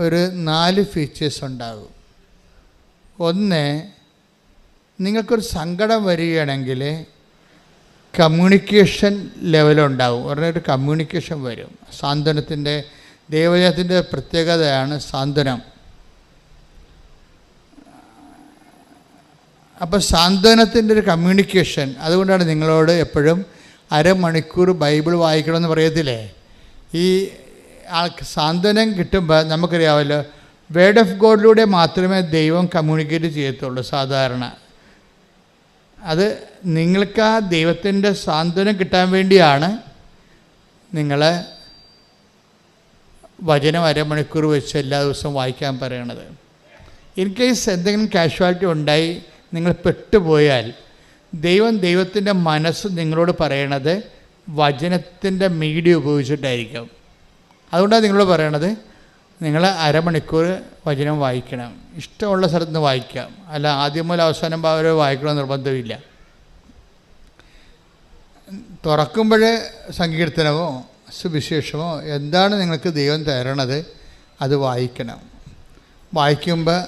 ഒരു 4 ഫീച്ചേഴ്സ് ഉണ്ടാകും. ഒന്ന്, നിങ്ങൾക്കൊരു സങ്കടം വരികയാണെങ്കിൽ കമ്മ്യൂണിക്കേഷൻ ലെവലുണ്ടാവും. ഒരു കമ്മ്യൂണിക്കേഷൻ വരും. സാന്ത്വനത്തിൻ്റെ, ദൈവജനത്തിൻ്റെ പ്രത്യേകതയാണ് സാന്ത്വനം. അപ്പോൾ സാന്ത്വനത്തിൻ്റെ ഒരു കമ്മ്യൂണിക്കേഷൻ. അതുകൊണ്ടാണ് നിങ്ങളോട് എപ്പോഴും അരമണിക്കൂർ ബൈബിൾ വായിക്കണമെന്ന് പറയത്തില്ലേ. ഈ സാന്ത്വനം കിട്ടുമ്പോൾ നമുക്കറിയാമല്ലോ, വേർഡ് ഓഫ് ഗോഡിലൂടെ മാത്രമേ ദൈവം കമ്മ്യൂണിക്കേറ്റ് ചെയ്യത്തുള്ളൂ സാധാരണ. അത് നിങ്ങൾക്ക് ആ ദൈവത്തിൻ്റെ സാന്ത്വനം കിട്ടാൻ വേണ്ടിയാണ് നിങ്ങൾ വചനം അരമണിക്കൂർ വെച്ച് എല്ലാ ദിവസവും വായിക്കാൻ പറയണത്. ഇൻ കേസ് എന്തെങ്കിലും കാഷ്വാലിറ്റി ഉണ്ടായി നിങ്ങൾ പെട്ടുപോയാൽ ദൈവത്തിൻ്റെ മനസ്സ് നിങ്ങളോട് പറയണത് വചനത്തിൻ്റെ മീഡിയ ഉപയോഗിച്ചിട്ടായിരിക്കും. അതുകൊണ്ടാണ് നിങ്ങളോട് പറയണത് നിങ്ങൾ അരമണിക്കൂർ വചനം വായിക്കണം. ഇഷ്ടമുള്ള സ്ഥലത്ത് നിന്ന് വായിക്കാം, അല്ല ആദ്യം മുതൽ അവസാനം വരെ വായിക്കണമെന്ന് നിർബന്ധമില്ല. തുറക്കുമ്പോൾ സങ്കീർത്തനമോ സുവിശേഷമോ എന്താണ് നിങ്ങൾക്ക് ദൈവം തരണത് അത് വായിക്കണം. വായിക്കുമ്പോൾ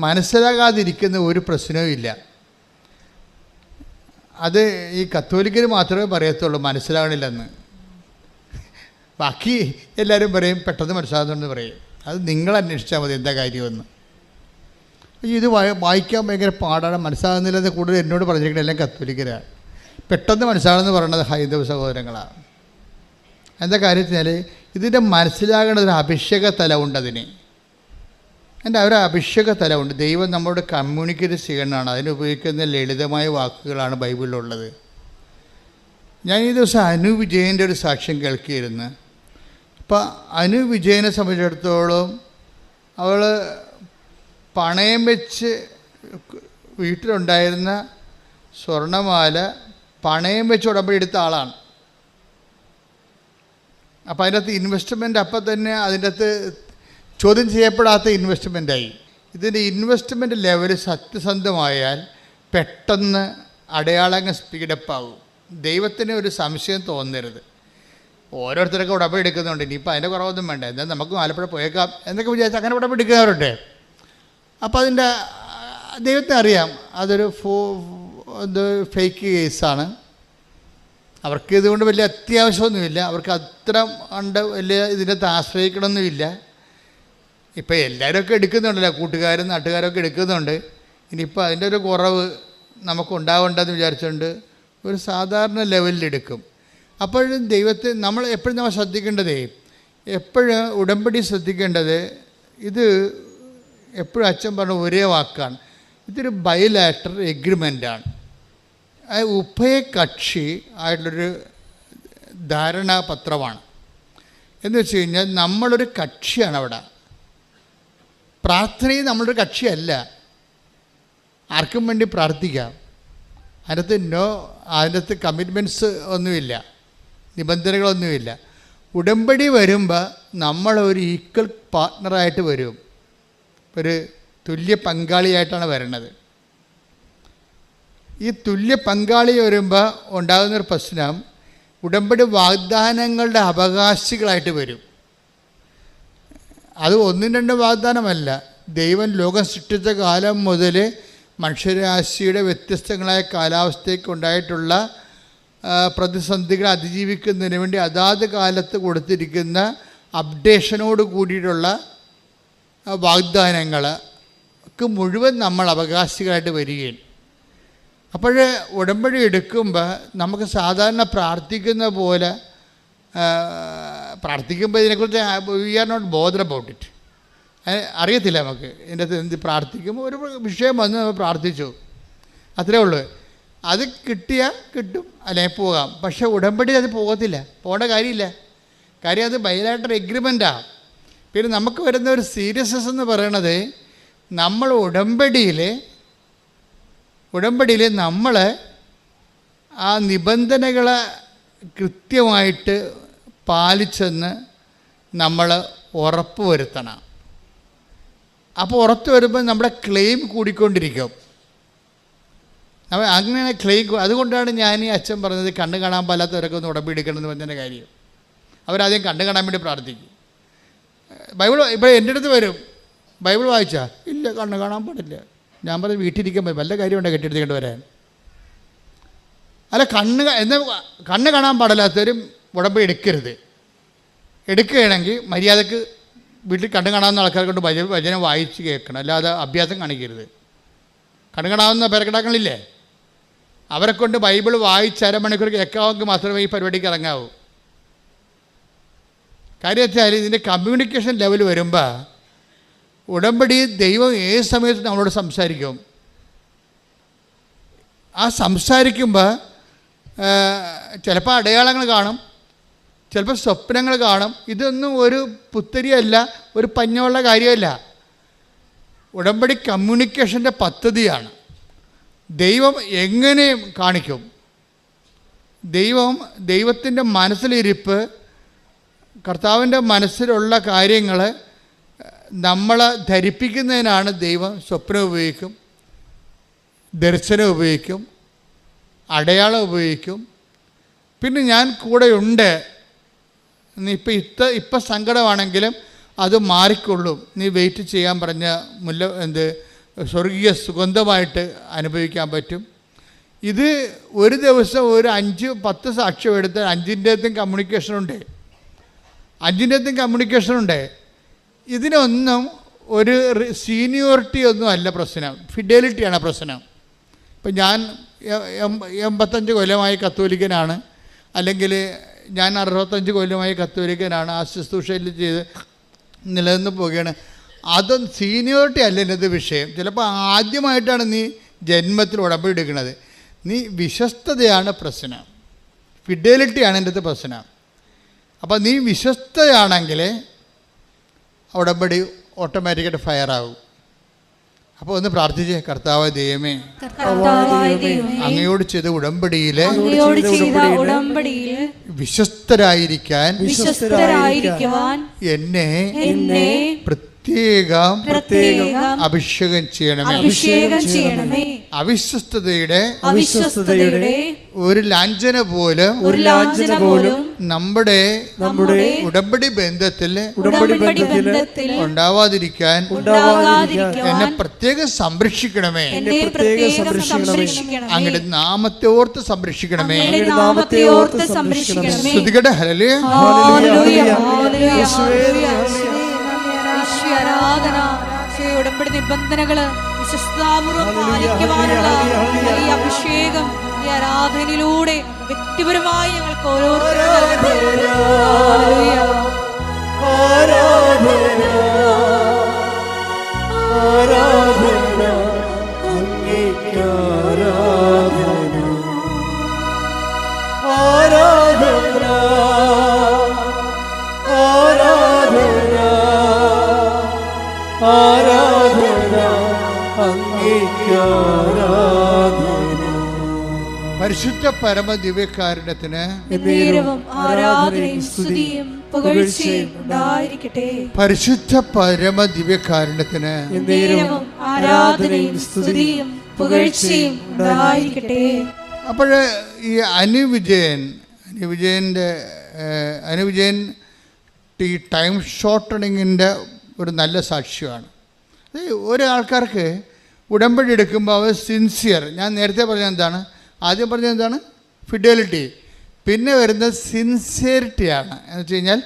മനസ്സിലാകാതിരിക്കുന്ന ഒരു പ്രശ്നവും ഇല്ല. അത് ഈ കത്തോലിക്കർ മാത്രമേ പറയത്തുള്ളൂ മനസ്സിലാകണില്ലെന്ന്. ബാക്കി എല്ലാവരും പറയും പെട്ടെന്ന് മനസ്സിലാകുന്നുണ്ടെന്ന് പറയും. അത് നിങ്ങൾ അന്വേഷിച്ചാൽ മതി എന്താ കാര്യമെന്ന്. ഇത് വായിക്കാൻ ഭയങ്കര പാടാണ്, മനസ്സിലാകുന്നില്ലെന്ന് കൂടുതൽ എന്നോട് പറഞ്ഞിരിക്കുന്നത് എല്ലാം കത്തോലിക്കരാണ്. പെട്ടെന്ന് മനസ്സിലാകുമെന്ന് പറയുന്നത് ഹൈന്ദവ സഹോദരങ്ങളാണ്. എന്താ കാര്യത്തിനാൽ ഇതിൻ്റെ മനസ്സിലാകേണ്ട ഒരു അഭിഷേക തലമുണ്ട്. അതിൻ്റെ ഒരു അഭിഷേക തലമുണ്ട്. ദൈവം നമ്മളോട് കമ്മ്യൂണിക്കേറ്റ് ചെയ്യണമാണ്. അതിനുപയോഗിക്കുന്ന ലളിതമായ വാക്കുകളാണ് ബൈബിളിലുള്ളത്. ഞാൻ ഈ ദിവസം അനു വിജയൻ്റെ ഒരു സാക്ഷ്യം കേൾക്കിയിരുന്നു. അപ്പോൾ അനു വിജയനെ സംബന്ധിച്ചിടത്തോളം അവൾ പണയം വെച്ച് വീട്ടിലുണ്ടായിരുന്ന സ്വർണ്ണമാല പണയം വെച്ച് ഉടമ്പടി എടുത്ത ആളാണ്. അപ്പോൾ അതിൻ്റെ അകത്ത് ഇൻവെസ്റ്റ്മെൻറ്റ് അപ്പം തന്നെ അതിൻ്റെ അകത്ത് ചോദ്യം ചെയ്യപ്പെടാത്ത ഇൻവെസ്റ്റ്മെൻറ്റായി. ഇതിൻ്റെ ഇൻവെസ്റ്റ്മെൻറ്റ് ലെവൽ സത്യസന്ധമായാൽ പെട്ടെന്ന് അടയാളങ്ങൾ സ്പീഡപ്പാകും. ദൈവത്തിന് ഒരു സംശയം തോന്നരുത്. ഓരോരുത്തരൊക്കെ ഉടമ്പടി എടുക്കുന്നുണ്ട്, ഇനിയിപ്പോൾ അതിൻ്റെ കുറവൊന്നും വേണ്ട, എന്നാൽ നമുക്ക് ആലപ്പുഴ പോയേക്കാം എന്നൊക്കെ വിചാരിച്ച് അങ്ങനെ ഉടമ്പടി എടുക്കുന്നവരുണ്ട്. അപ്പോൾ അതിൻ്റെ ദൈവത്തിന് അറിയാം അതൊരു ഫേക്ക് കേസാണ്. അവർക്ക് ഇതുകൊണ്ട് വലിയ അത്യാവശ്യമൊന്നുമില്ല, അവർക്ക് അത്ര ഉണ്ട് വലിയ ഇതിനകത്ത് ആശ്രയിക്കണമെന്നുമില്ല. ഇപ്പോൾ എല്ലാവരുമൊക്കെ എടുക്കുന്നുണ്ടല്ലോ, കൂട്ടുകാരും നാട്ടുകാരൊക്കെ എടുക്കുന്നുണ്ട്. ഇനിയിപ്പോൾ അതിൻ്റെ ഒരു കുറവ് നമുക്കുണ്ടാവേണ്ടെന്ന് വിചാരിച്ചുകൊണ്ട് ഒരു സാധാരണ ലെവലിലെടുക്കും. അപ്പോഴും ദൈവത്തെ നമ്മൾ ശ്രദ്ധിക്കേണ്ടതേ, എപ്പോഴും ഉടമ്പടി ശ്രദ്ധിക്കേണ്ടത്, ഇത് എപ്പോഴും അച്ഛൻ പറഞ്ഞ ഒരേ വാക്കാണ്, ഇതൊരു ബൈലാറ്ററൽ എഗ്രിമെൻ്റാണ്. ഉഭയകക്ഷി ആയിട്ടുള്ളൊരു ധാരണാപത്രമാണ്. എന്ന് വെച്ച് കഴിഞ്ഞാൽ നമ്മളൊരു കക്ഷിയാണ് അവിടെ. പ്രാർത്ഥനയും നമ്മളൊരു കക്ഷിയല്ല, ആർക്കും വേണ്ടി പ്രാർത്ഥിക്കാം. അതിനകത്ത് കമ്മിറ്റ്മെൻറ്റ്സ് ഒന്നുമില്ല, നിബന്ധനകളൊന്നുമില്ല. ഉടമ്പടി വരുമ്പോൾ നമ്മളൊരു ഈക്വൽ പാർട്ട്ണറായിട്ട് വരും, ഒരു തുല്യ പങ്കാളിയായിട്ടാണ് വരണത്. ഈ തുല്യ പങ്കാളി വരുമ്പോൾ ഉണ്ടാകുന്നൊരു പ്രശ്നം, ഉടമ്പടി വാഗ്ദാനങ്ങളുടെ അവകാശികളായിട്ട് വരും. അത് 1-2 വാഗ്ദാനമല്ല, ദൈവം ലോകം സൃഷ്ടിച്ച കാലം മുതൽ മനുഷ്യരാശിയുടെ വ്യത്യസ്തങ്ങളായ കാലാവസ്ഥയ്ക്കുണ്ടായിട്ടുള്ള പ്രതിസന്ധികളെ അതിജീവിക്കുന്നതിന് വേണ്ടി അതാത് കാലത്ത് കൊടുത്തിരിക്കുന്ന അപ്ഡേഷനോട് കൂടിയിട്ടുള്ള വാഗ്ദാനങ്ങൾക്ക് മുഴുവൻ നമ്മൾ അവകാശികളായിട്ട് വരികയാണ്. അപ്പോൾ ഉടമ്പടി എടുക്കുമ്പോൾ നമുക്ക് സാധാരണ പ്രാർത്ഥിക്കുന്ന പോലെ പ്രാർത്ഥിക്കുമ്പോൾ ഇതിനെക്കുറിച്ച് we are not bother about it. അറിയത്തില്ല നമുക്ക് ഇതിൻ്റെ അകത്ത് എന്ത് പ്രാർത്ഥിക്കുമ്പോൾ ഒരു വിഷയം വന്ന് നമ്മൾ പ്രാർത്ഥിച്ചു, അത്രേ ഉള്ളൂ. അത് കിട്ടിയാൽ കിട്ടും, അല്ലെങ്കിൽ പോകാം. പക്ഷേ ഉടമ്പടി അത് പോകത്തില്ല, പോകേണ്ട കാര്യമില്ല. കാര്യം അത് ബൈലാറ്ററൽ എഗ്രിമെൻറ്റാണ്. പിന്നെ നമുക്ക് വരുന്ന ഒരു സീരിയസ്നെസ് എന്ന് പറയണത്, നമ്മൾ ഉടമ്പടിയിൽ നമ്മൾ ആ നിബന്ധനകളെ കൃത്യമായിട്ട് പാലിച്ചെന്ന് നമ്മൾ ഉറപ്പ് വരുത്തണം. അപ്പോൾ ഉറപ്പ് വരുമ്പോൾ നമ്മുടെ ക്ലെയിം കൂടിക്കൊണ്ടിരിക്കും. അങ്ങനെ ക്ലെയിം. അതുകൊണ്ടാണ് ഞാൻ ഈ അച്ഛൻ പറഞ്ഞത് കണ്ണ് കാണാൻ പാലാത്തവരൊക്കെ ഒന്ന് ഉടമ്പടി എടുക്കണമെന്ന് പറഞ്ഞതിൻ്റെ കാര്യം. അവരാദ്യം കണ്ണ് കാണാൻ വേണ്ടി പ്രാർത്ഥിക്കും. ബൈബിൾ ഇപ്പോൾ എൻ്റെ അടുത്ത് വരും, ബൈബിൾ വായിച്ചാ ഇല്ല, കണ്ണ് കാണാൻ പാടില്ല. ഞാൻ പറയും വീട്ടിലിരിക്കാൻ പറ്റും, വല്ല കാര്യമുണ്ടോ കെട്ടിയെടുത്തേക്കൊണ്ട് വരാൻ? അല്ല, കണ്ണ് കാണാൻ പാടില്ലാത്തവരും ഉടമ്പടി എടുക്കരുത്. എടുക്കുകയാണെങ്കിൽ മര്യാദക്ക് വീട്ടിൽ കണ്ണ് കാണാവുന്ന ആൾക്കാരെ കൊണ്ട് വചനം വായിച്ച് കേൾക്കണം, അല്ലാതെ അഭ്യാസം കാണിക്കരുത്. കണ്ണ് കാണാവുന്ന പേരക്കിടാക്കളില്ലേ, അവരെ കൊണ്ട് ബൈബിൾ വായിച്ച് അരമണിക്കൂർ കേൾക്കാമെങ്കിൽ മാത്രമേ ഈ പരിപാടിക്ക് ഇറങ്ങാവൂ. കാര്യം വെച്ചാൽ ഇതിൻ്റെ കമ്മ്യൂണിക്കേഷൻ ലെവൽ വരുമ്പോൾ ഉടമ്പടി ദൈവം ഏത് സമയത്ത് നമ്മളോട് സംസാരിക്കും. ആ സംസാരിക്കുമ്പോൾ ചിലപ്പോൾ അടയാളങ്ങൾ കാണും, ചിലപ്പോൾ സ്വപ്നങ്ങൾ കാണും. ഇതൊന്നും ഒരു പുത്തരിയല്ല, ഒരു പഞ്ഞമുള്ള കാര്യമല്ല. ഉടമ്പടി കമ്മ്യൂണിക്കേഷൻ്റെ പദ്ധതിയാണ്. ദൈവം എങ്ങനെ കാണിക്കും? ദൈവത്തിൻ്റെ മനസ്സിലിരിപ്പ്, കർത്താവിൻ്റെ മനസ്സിലുള്ള കാര്യങ്ങൾ നമ്മളെ ധരിപ്പിക്കുന്നതിനാണ് ദൈവം സ്വപ്നം ഉപയോഗിക്കും, ദർശനം ഉപയോഗിക്കും, അടയാളം ഉപയോഗിക്കും. പിന്നെ ഞാൻ കൂടെയുണ്ട്, നീ ഇപ്പം സങ്കടമാണെങ്കിലും അത് മാറിക്കൊള്ളും, നീ വെയിറ്റ് ചെയ്യാൻ പറഞ്ഞ സ്വർഗീയ സുഗന്ധമായിട്ട് അനുഭവിക്കാൻ പറ്റും. ഇത് ഒരു ദിവസം ഒരു 5-10 സാക്ഷ്യം എടുത്ത് 5-ൻ്റെതും കമ്മ്യൂണിക്കേഷനുണ്ട്. ഇതിനൊന്നും ഒരു സീനിയോറിറ്റി ഒന്നും അല്ല പ്രശ്നം, ഫിഡലിറ്റിയാണ് പ്രശ്നം. ഇപ്പം ഞാൻ 85 കൊല്ലമായി കത്തോലിക്കനാണ്, അല്ലെങ്കിൽ ഞാൻ 65 കൊല്ലമായി കത്തോലിക്കനാണ്, ആ ശുശ്രൂഷയിൽ ചെയ്ത് നിലനിന്ന് പോവുകയാണ്. അതൊന്നും സീനിയോറിറ്റി അല്ല എൻ്റെ വിഷയം. ചിലപ്പോൾ ആദ്യമായിട്ടാണ് നീ ജന്മത്തിൽ ഉടമ്പടി എടുക്കുന്നത്. നീ വിശ്വസ്തതയാണ് പ്രശ്നം, ഫിഡലിറ്റിയാണ് എൻ്റെ പ്രശ്നം. അപ്പോൾ നീ വിശ്വസ്തയാണെങ്കിൽ ഉടമ്പടി ഓട്ടോമാറ്റിക്കായിട്ട് ഫയറാകും. അപ്പോൾ ഒന്ന് പ്രാർത്ഥിച്ചേ, കർത്താവ് ദൈവമേ, അങ്ങയോട് ചെയ്ത ഉടമ്പടിയിലെ വിശ്വസ്തരായിരിക്കാൻ എന്നെ പ്രത്യേകം അഭിഷേകം ചെയ്യണമേ. അവിശ്വസ്തതയുടെ ഒരു ലാഞ്ചന പോലും നമ്മുടെ ഉടമ്പടി ബന്ധത്തിൽ ഉണ്ടാവാതിരിക്കാൻ എന്നെ പ്രത്യേകം സംരക്ഷിക്കണമേ. അങ്ങയുടെ നാമത്തെ ഓർത്ത് സംരക്ഷിക്കണമേ. സ്തുതിക്കട്ടെ. ഹല്ലേലൂയ. ആരാധന. ഉടമ്പടി നിബന്ധനകള് വിശ്വസ്താപൂർവം പാലിക്കുവാനുള്ള ഈ അഭിഷേകം ഈ ആരാധനയിലൂടെ വ്യക്തിപരമായി ഞങ്ങൾക്ക് പരിശുദ്ധ പരമ ദിവ്യകാരുണ്യത്തിന് പരിശുദ്ധ പരമ ദിവ്യകാരുണ്യത്തിന് അപ്പോൾ ഈ അനുവിജയൻ ഈ ടൈം ഷോർട്ടണിങ്ങിൻ്റെ ഒരു നല്ല സാക്ഷ്യമാണ്. ഒരാൾക്കാർക്ക് ഉടമ്പടി എടുക്കുമ്പോൾ അവർ സിൻസിയർ, ഞാൻ നേരത്തെ പറഞ്ഞത് എന്താണ്, ആദ്യം പറഞ്ഞത് എന്താണ്, ഫിഡലിറ്റി. പിന്നെ വരുന്നത് സിൻസിയറിറ്റിയാണ്. എന്ന് വെച്ച് കഴിഞ്ഞാൽ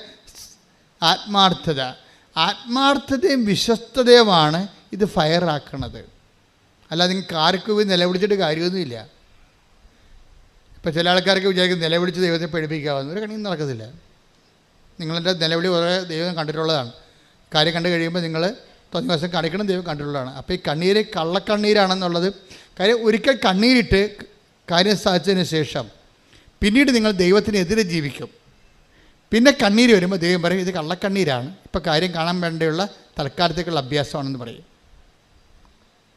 ആത്മാർത്ഥതയും വിശ്വസ്തതയുമാണ് ഇത് ഫയറാക്കണത്. അല്ലാതെ നിങ്ങൾക്ക് ആർക്കും നിലവിളിച്ചിട്ട് കാര്യമൊന്നുമില്ല. ഇപ്പോൾ ചില ആൾക്കാർക്ക് വിചാരിക്കും നിലവിളിച്ച് ദൈവത്തെ പഠിപ്പിക്കാവുന്ന ഒരു കണിയും നടക്കത്തില്ല. നിങ്ങളെൻ്റെ നിലവിളി കുറേ ദൈവം കണ്ടിട്ടുള്ളതാണ്. കാര്യം കണ്ടു കഴിയുമ്പോൾ നിങ്ങൾ ദിവസം കാണിക്കണം, ദൈവം കണ്ടിട്ടുള്ളതാണ്. അപ്പോൾ ഈ കണ്ണീര് കള്ളക്കണ്ണീരാണെന്നുള്ളത് കാര്യം. ഒരിക്കൽ കണ്ണീരിട്ട് കാര്യം സാധിച്ചതിന് ശേഷം പിന്നീട് നിങ്ങൾ ദൈവത്തിനെതിരെ ജീവിക്കും. പിന്നെ കണ്ണീര് വരുമ്പോൾ ദൈവം പറയും ഇത് കള്ളക്കണ്ണീരാണ്, ഇപ്പോൾ കാര്യം കാണാൻ വേണ്ടിയുള്ള തൽക്കാലത്തേക്കുള്ള അഭ്യാസമാണെന്ന് പറയും.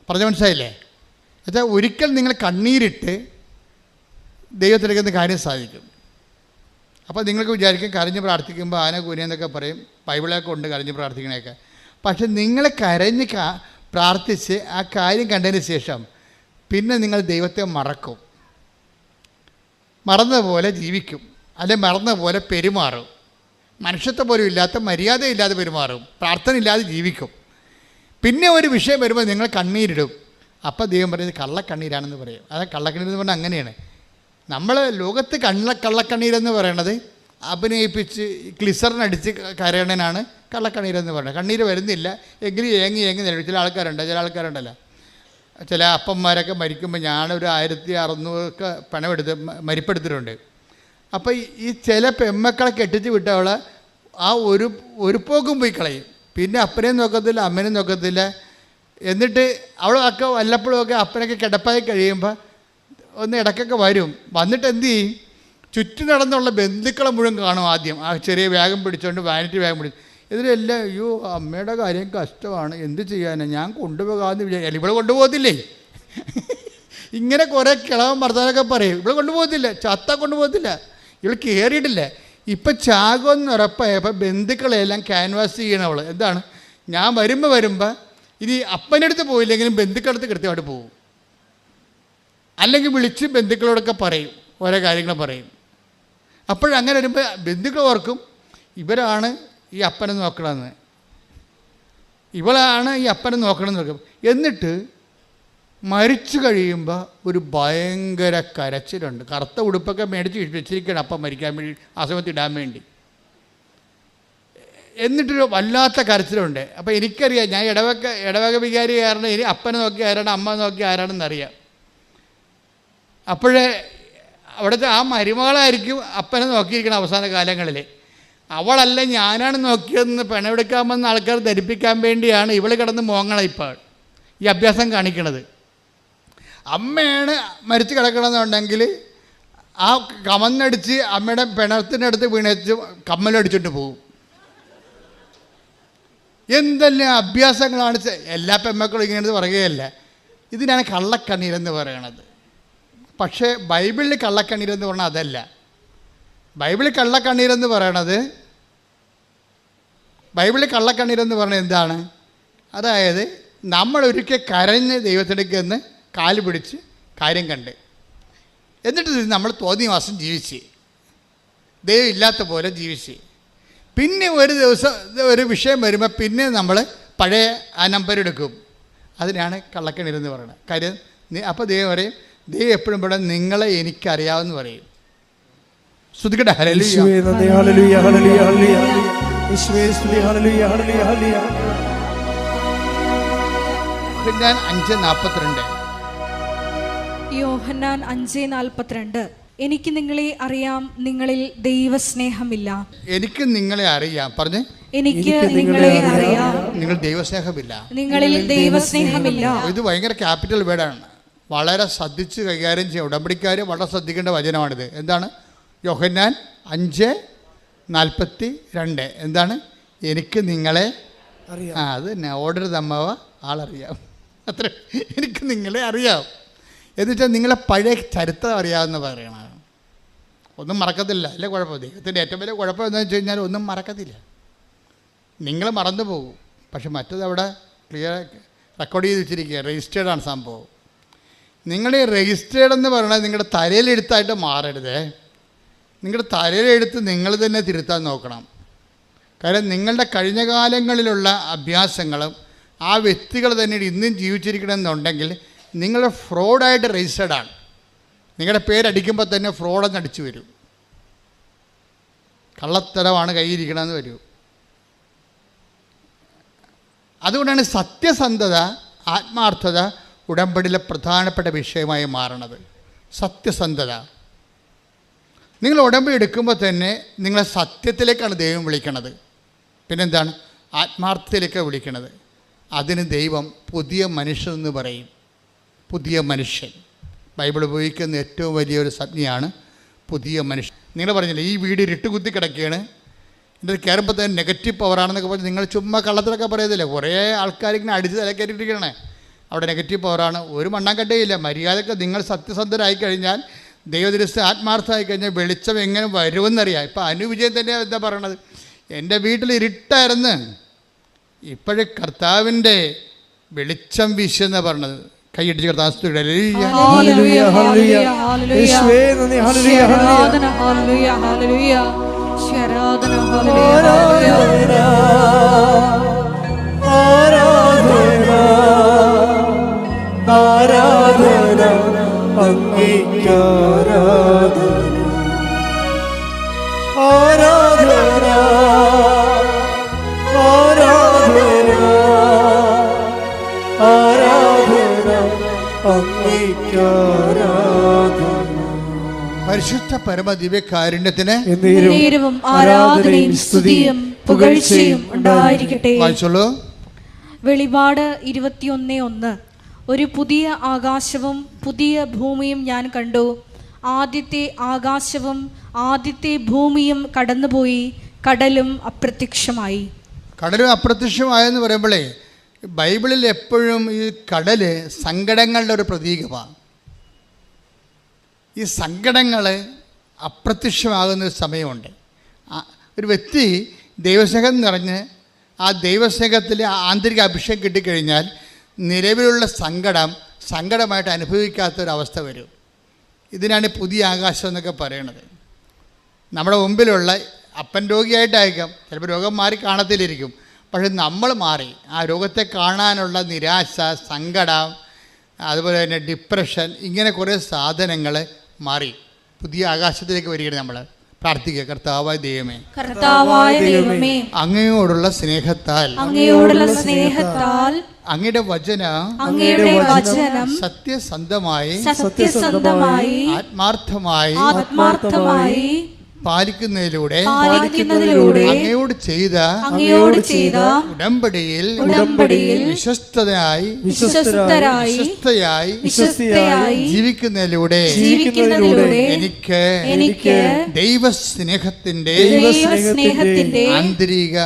പറഞ്ഞ മനസ്സിലായില്ലേ? എന്നുവെച്ചാൽ ഒരിക്കൽ നിങ്ങൾ കണ്ണീരിട്ട് ദൈവത്തിലേക്കൊന്ന് കാര്യം സാധിക്കും. അപ്പോൾ നിങ്ങൾക്ക് വിചാരിക്കും കരഞ്ഞ് പ്രാർത്ഥിക്കുമ്പോൾ ആന കൂനിയെന്നൊക്കെ പറയും, ബൈബിളൊക്കെ ഉണ്ട് കരഞ്ഞ് പ്രാർത്ഥിക്കണേക്കെ. പക്ഷെ നിങ്ങൾ കരഞ്ഞ് പ്രാർത്ഥിച്ച് ആ കാര്യം കണ്ടതിന് ശേഷം പിന്നെ നിങ്ങൾ ദൈവത്തെ മറക്കും, മറന്ന പോലെ ജീവിക്കും, അല്ലെങ്കിൽ മറന്ന പോലെ പെരുമാറും. മനുഷ്യത്വം പോലും ഇല്ലാത്ത, മര്യാദയില്ലാതെ പെരുമാറും, പ്രാർത്ഥന ഇല്ലാതെ ജീവിക്കും. പിന്നെ ഒരു വിഷയം വരുമ്പോൾ നിങ്ങൾ കണ്ണീരിടും. അപ്പോൾ ദൈവം പറയുന്നത് കള്ളക്കണ്ണീരാണെന്ന് പറയും. അത് കള്ളക്കണ്ണീരെന്ന് പറഞ്ഞാൽ അങ്ങനെയാണ്. നമ്മൾ ലോകത്ത് കള്ളക്കണ്ണീരെന്ന് പറയണത് അഭിനയിപ്പിച്ച് ഗ്ലിസറിനടിച്ച് കരയണനാണ് കള്ളക്കണ്ണീരെന്ന് പറയുന്നത്. കണ്ണീര് വരുന്നില്ല എങ്കിലും ഏങ്ങി നിലവിൽ ചില ആൾക്കാരുണ്ടല്ലോ, ചില അപ്പന്മാരൊക്കെ മരിക്കുമ്പോൾ ഞാനൊരു 1600 പണമെടുത്ത് മരിപ്പെടുത്തിട്ടുണ്ട്. അപ്പോൾ ഈ ചില പെമ്മക്കളെ കെട്ടിച്ച് വിട്ടവളെ ആ ഒരു പോക്കും പോയി കളയും. പിന്നെ അപ്പനെയും നോക്കത്തില്ല, അമ്മനെയും നോക്കത്തില്ല. എന്നിട്ട് അവളൊക്കെ വല്ലപ്പോഴുമൊക്കെ അപ്പനൊക്കെ കിടപ്പായി കഴിയുമ്പോൾ ഒന്ന് ഇടയ്ക്കൊക്കെ വരും. വന്നിട്ട് എന്ത് ചെയ്യും? ചുറ്റും നടന്നുള്ള ബന്ധുക്കളെ മുഴുവൻ കാണും. ആദ്യം ആ ചെറിയ ബാഗും പിടിച്ചുകൊണ്ട്, വാനിറ്റി ബാഗും പിടിച്ചു. ഇതിലെല്ലാം അയ്യോ അമ്മയുടെ കാര്യം കഷ്ടമാണ്, എന്ത് ചെയ്യാനാണ്, ഞാൻ കൊണ്ടുപോകാമെന്ന് വിചാരിക്കും. ഇവിടെ കൊണ്ടുപോകത്തില്ലേ? ഇങ്ങനെ കുറേ കിളവൻ ഭർത്താനൊക്കെ പറയും, ഇവിടെ കൊണ്ടുപോകത്തില്ല, ചത്ത കൊണ്ടുപോകത്തില്ല, ഇവൾ കയറിയിട്ടില്ല. ഇപ്പം ചാകുമെന്ന് ഉറപ്പായപ്പോൾ ബന്ധുക്കളെല്ലാം ക്യാൻവാസ് ചെയ്യണം അവൾ. എന്താണ്? ഞാൻ വരുമ്പോൾ ഇനി അപ്പൻ്റെ അടുത്ത് പോയില്ലെങ്കിലും ബന്ധുക്കളടുത്ത് കൃത്യമായിട്ട് പോകും. അല്ലെങ്കിൽ വിളിച്ച് ബന്ധുക്കളോടൊക്കെ പറയും, ഓരോ കാര്യങ്ങൾ പറയും. അപ്പോഴങ്ങനെ വരുമ്പോൾ ബന്ധുക്കൾ ഓർക്കും ഇവരാണ് ഈ അപ്പനെ നോക്കണമെന്ന്, ഇവളാണ് ഈ അപ്പനെ നോക്കണമെന്ന് നോക്കും. എന്നിട്ട് മരിച്ചു കഴിയുമ്പോൾ ഒരു ഭയങ്കര കരച്ചിലുണ്ട്. കറുത്ത ഉടുപ്പൊക്കെ മേടിച്ച് വെച്ചിരിക്കണം അപ്പം മരിക്കാൻ വേണ്ടി, ആ സമയത്ത് ഇടാൻ വേണ്ടി. എന്നിട്ടൊരു വല്ലാത്ത കരച്ചിലുണ്ട്. അപ്പോൾ എനിക്കറിയാം, ഞാൻ ഇടവക വികാരി കാരണം ഇനി അപ്പനെ നോക്കി ആരാണ്, അമ്മ നോക്കി ആരാണെന്നറിയാം. അപ്പോഴേ അവിടുത്തെ ആ മരുമകളായിരിക്കും അപ്പനെ നോക്കിയിരിക്കണം അവസാന കാലങ്ങളിൽ. അവളല്ല ഞാനാണ് നോക്കിയതെന്ന് പെണമെടുക്കാമെന്ന് ആൾക്കാർ ധരിപ്പിക്കാൻ വേണ്ടിയാണ് ഇവൾ കിടന്ന് മോങ്ങണം ഇപ്പോൾ ഈ അഭ്യാസം കാണിക്കണത്. അമ്മയാണ് മരിച്ച് കിടക്കണമെന്നുണ്ടെങ്കിൽ ആ കമന്നടിച്ച് അമ്മയുടെ പിണത്തിനടുത്ത് വീണച്ച് കമ്മലടിച്ചിട്ട് പോകും. എന്തെല്ലാം അഭ്യാസങ്ങളാണ്! എല്ലാ പെമ്മക്കളും ഇങ്ങനെ പറയുകയല്ല. ഇതിനാണ് കള്ളക്കണ്ണീരെന്ന് പറയണത്. പക്ഷേ ബൈബിളിൽ കള്ളക്കണ്ണീരെന്ന് പറഞ്ഞാൽ അതല്ല. ബൈബിളിൽ കള്ളക്കണ്ണീരെന്ന് പറയണത് എന്താണ്? അതായത് നമ്മളൊരിക്കൽ കരഞ്ഞ് ദൈവത്തിനടുക്കെന്ന് കാല് പിടിച്ച് കാര്യം കണ്ട്, എന്നിട്ട് നമ്മൾ തോന്നിയ മാസം ജീവിച്ച്, ദൈവം ഇല്ലാത്ത പോലെ ജീവിച്ച്, പിന്നെ ഒരു ദിവസം ഒരു വിഷയം വരുമ്പോൾ പിന്നെ നമ്മൾ പഴയ ആ നമ്പർ എടുക്കും. അതിനാണ് കള്ളക്കണ്ണീരെന്ന് പറയുന്നത്. കാര്യം അപ്പോൾ ദൈവം പറയും, ദൈവം എപ്പോഴും ഇവിടെ നിങ്ങളെ എനിക്കറിയാമെന്ന് പറയും. ശ്രുതിക്കട്ടെ, ഹല്ലേലൂയ ഹല്ലേലൂയ ഹല്ലേലൂയ ഹല്ലേലൂയ യേശുവേ സ്തുതി, ഹല്ലേലൂയ ഹല്ലേലൂയ ഹല്ലേലൂയ. യോഹന്നാൻ 5:42. യോഹന്നാൻ 5:42. എനിക്ക് നിങ്ങളെ അറിയാം, നിങ്ങളിൽ ദൈവസ്നേഹമില്ല. എനിക്ക് നിങ്ങളെ അറിയാം, പറഞ്ഞേ. എനിക്ക് നിങ്ങളെ അറിയാം, നിങ്ങൾ ദൈവസ്നേഹമില്ല. നിങ്ങളിൽ ദൈവസ്നേഹമില്ല. ഇത് ഭയങ്കര ക്യാപിറ്റൽ വേർഡാണ്. വളരെ ശ്രദ്ധിച്ച് കൈകാര്യം ചെയ്യുക. ഉടമ്പടിക്കാർ വളരെ ശ്രദ്ധിക്കേണ്ട വചനമാണിത്. എന്താണ്? യോഹന്നാൻ 5:42. എന്താണ്? എനിക്ക് നിങ്ങളെ അറിയാം. അത് തന്നെ, ഓർഡർ തമ്മവ ആളറിയാം. അത്ര, എനിക്ക് നിങ്ങളെ അറിയാം എന്ന് വെച്ചാൽ നിങ്ങളെ പഴയ ചരിത്രം അറിയാമെന്ന് പറയണം. ഒന്നും മറക്കത്തില്ല, അല്ലേ കുഴപ്പം. ദൈവത്തിൻ്റെ ഏറ്റവും വലിയ കുഴപ്പം എന്താണെന്ന് വെച്ച് കഴിഞ്ഞാൽ ഒന്നും മറക്കത്തില്ല. നിങ്ങൾ മറന്നു പോകും. പക്ഷെ മറ്റത് അവിടെ ക്ലിയർ റെക്കോർഡ് ചെയ്ത് വെച്ചിരിക്കുക, രജിസ്റ്റേർഡാണ് സംഭവം. നിങ്ങൾ ഈ രജിസ്റ്റേർഡ് എന്ന് പറയുന്നത് നിങ്ങളുടെ തലയിലെഴുത്തായിട്ട് മാറരുത്. നിങ്ങളുടെ തലയിലെഴുത്ത് നിങ്ങൾ തന്നെ തിരുത്താൻ നോക്കണം. കാര്യം നിങ്ങളുടെ കഴിഞ്ഞ കാലങ്ങളിലുള്ള അഭ്യാസങ്ങളും ആ വ്യക്തികൾ തന്നെ ഇന്നും ജീവിച്ചിരിക്കണമെന്നുണ്ടെങ്കിൽ നിങ്ങൾ ഫ്രോഡായിട്ട് രജിസ്റ്റേർഡാണ്. നിങ്ങളുടെ പേരടിക്കുമ്പോൾ തന്നെ ഫ്രോഡെന്ന് അടിച്ചു വരും, കള്ളത്തരമാണ് കയ്യിരിക്കണമെന്ന് വരും. അതുകൊണ്ടാണ് സത്യസന്ധത, ആത്മാർത്ഥത ഉടമ്പടിയിലെ പ്രധാനപ്പെട്ട വിഷയമായി മാറണത്. സത്യസന്ധത. നിങ്ങൾ ഉടമ്പടി എടുക്കുമ്പോൾ തന്നെ നിങ്ങളെ സത്യത്തിലേക്കാണ് ദൈവം വിളിക്കണത്. പിന്നെന്താണ്? ആത്മാർത്ഥതയിലേക്കാണ് വിളിക്കണത്. അതിന് ദൈവം പുതിയ മനുഷ്യൻ എന്ന് പറയും. പുതിയ മനുഷ്യൻ ബൈബിൾ ഉപയോഗിക്കുന്ന ഏറ്റവും വലിയൊരു സംജ്ഞയാണ് പുതിയ മനുഷ്യൻ. നിങ്ങൾ പറഞ്ഞില്ലേ ഈ വീട് ഇരുട്ടുകുത്തി കിടക്കുകയാണ്, ഇതിൽ കയറുമ്പോൾ തന്നെ നെഗറ്റീവ് പവറാണെന്നൊക്കെ പറഞ്ഞ് നിങ്ങൾ ചുമ്മാ കള്ളത്തിലൊക്കെ പറയത്തില്ലേ. കുറേ ആൾക്കാരിങ്ങനെ അടിച്ച് തലക്കയറ്റിട്ടിരിക്കണേ, അവിടെ നെഗറ്റീവ് പവറാണ്. ഒരു മണ്ണാങ്കട്ടയില്ല. മര്യാദക്ക് നിങ്ങൾ സത്യസന്ധരായി കഴിഞ്ഞാൽ, ദൈവദൃഷ്ടി ആത്മാർത്ഥമായി കഴിഞ്ഞാൽ വെളിച്ചം എങ്ങനെ വരുമെന്നറിയാം. ഇപ്പം അനുവിജയം തന്നെ എന്താ പറയണത്? എൻ്റെ വീട്ടിൽ ഇരുട്ടായിരുന്നു, ഇപ്പോഴും കർത്താവിൻ്റെ വെളിച്ചം വീശെന്നാണ് പറഞ്ഞത്. കൈയടിച്ച് കർത്താവ് ഹല്ലേലൂയ ഹല്ലേലൂയ ഹല്ലേലൂയ. ആരാധന ഹല്ലേലൂയ ആരാധന അങ്ങേക്ക് ആരാധന ആരാധന ആരാധന അങ്ങേക്ക് ആരാധന. പരിശുദ്ധ പരമ ദിവ്യകാരുണ്യത്തിന് എന്നേരവും ആരാധനയും സ്തുതിയും പുകഴ്ചയും ഉണ്ടായിരിക്കട്ടെ. വായിച്ചോളൂ. വെളിപാട് 21:1. ഒരു പുതിയ ആകാശവും പുതിയ ഭൂമിയും ഞാൻ കണ്ടു. ആദ്യത്തെ ആകാശവും ആദ്യത്തെ ഭൂമിയും കടന്നുപോയി, കടലും അപ്രത്യക്ഷമായി. കടലും അപ്രത്യക്ഷമായെന്ന് പറയുമ്പോഴേ ബൈബിളിൽ എപ്പോഴും ഈ കടല് സങ്കടങ്ങളുടെ ഒരു പ്രതീകമാണ്. ഈ സങ്കടങ്ങൾ അപ്രത്യക്ഷമാകുന്നൊരു സമയമുണ്ട്. ഒരു വ്യക്തി ദൈവസ്നേഹം നിറഞ്ഞ് ആ ദൈവസ്നേഹത്തിൽ ആന്തരിക അഭിഷേകം കിട്ടിക്കഴിഞ്ഞാൽ നിലവിലുള്ള സങ്കടമായിട്ട് അനുഭവിക്കാത്തൊരവസ്ഥ വരും. ഇതിനാണ് പുതിയ ആകാശം എന്നൊക്കെ പറയണത്. നമ്മുടെ മുമ്പിലുള്ള അപ്പൻ രോഗിയായിട്ടായിരിക്കാം, ചിലപ്പോൾ രോഗം മാറി കാണത്തിലിരിക്കും, പക്ഷെ നമ്മൾ മാറി ആ രോഗത്തെ കാണാനുള്ള നിരാശ, സങ്കടം, അതുപോലെ തന്നെ ഡിപ്രഷൻ, ഇങ്ങനെ കുറേ സാധനങ്ങൾ മാറി പുതിയ ആകാശത്തിലേക്ക് വരികയാണ്. നമ്മൾ പ്രാർത്ഥിക്കുക. കർത്താവായ ദൈവമേ, കർത്താവായ ദൈവമേ, അങ്ങയോടുള്ള സ്നേഹത്താൽ അങ്ങയുടെ വചനം സത്യസന്ധമായി ആത്മാർത്ഥമായി പാലിക്കുന്നതിലൂടെ അങ്ങയോട് ചെയ്ത ഉടമ്പടിയിൽ വിശ്വസ്തരായി ജീവിക്കുന്നതിലൂടെ എനിക്ക് ദൈവസ്നേഹത്തിന്റെ ആന്തരിക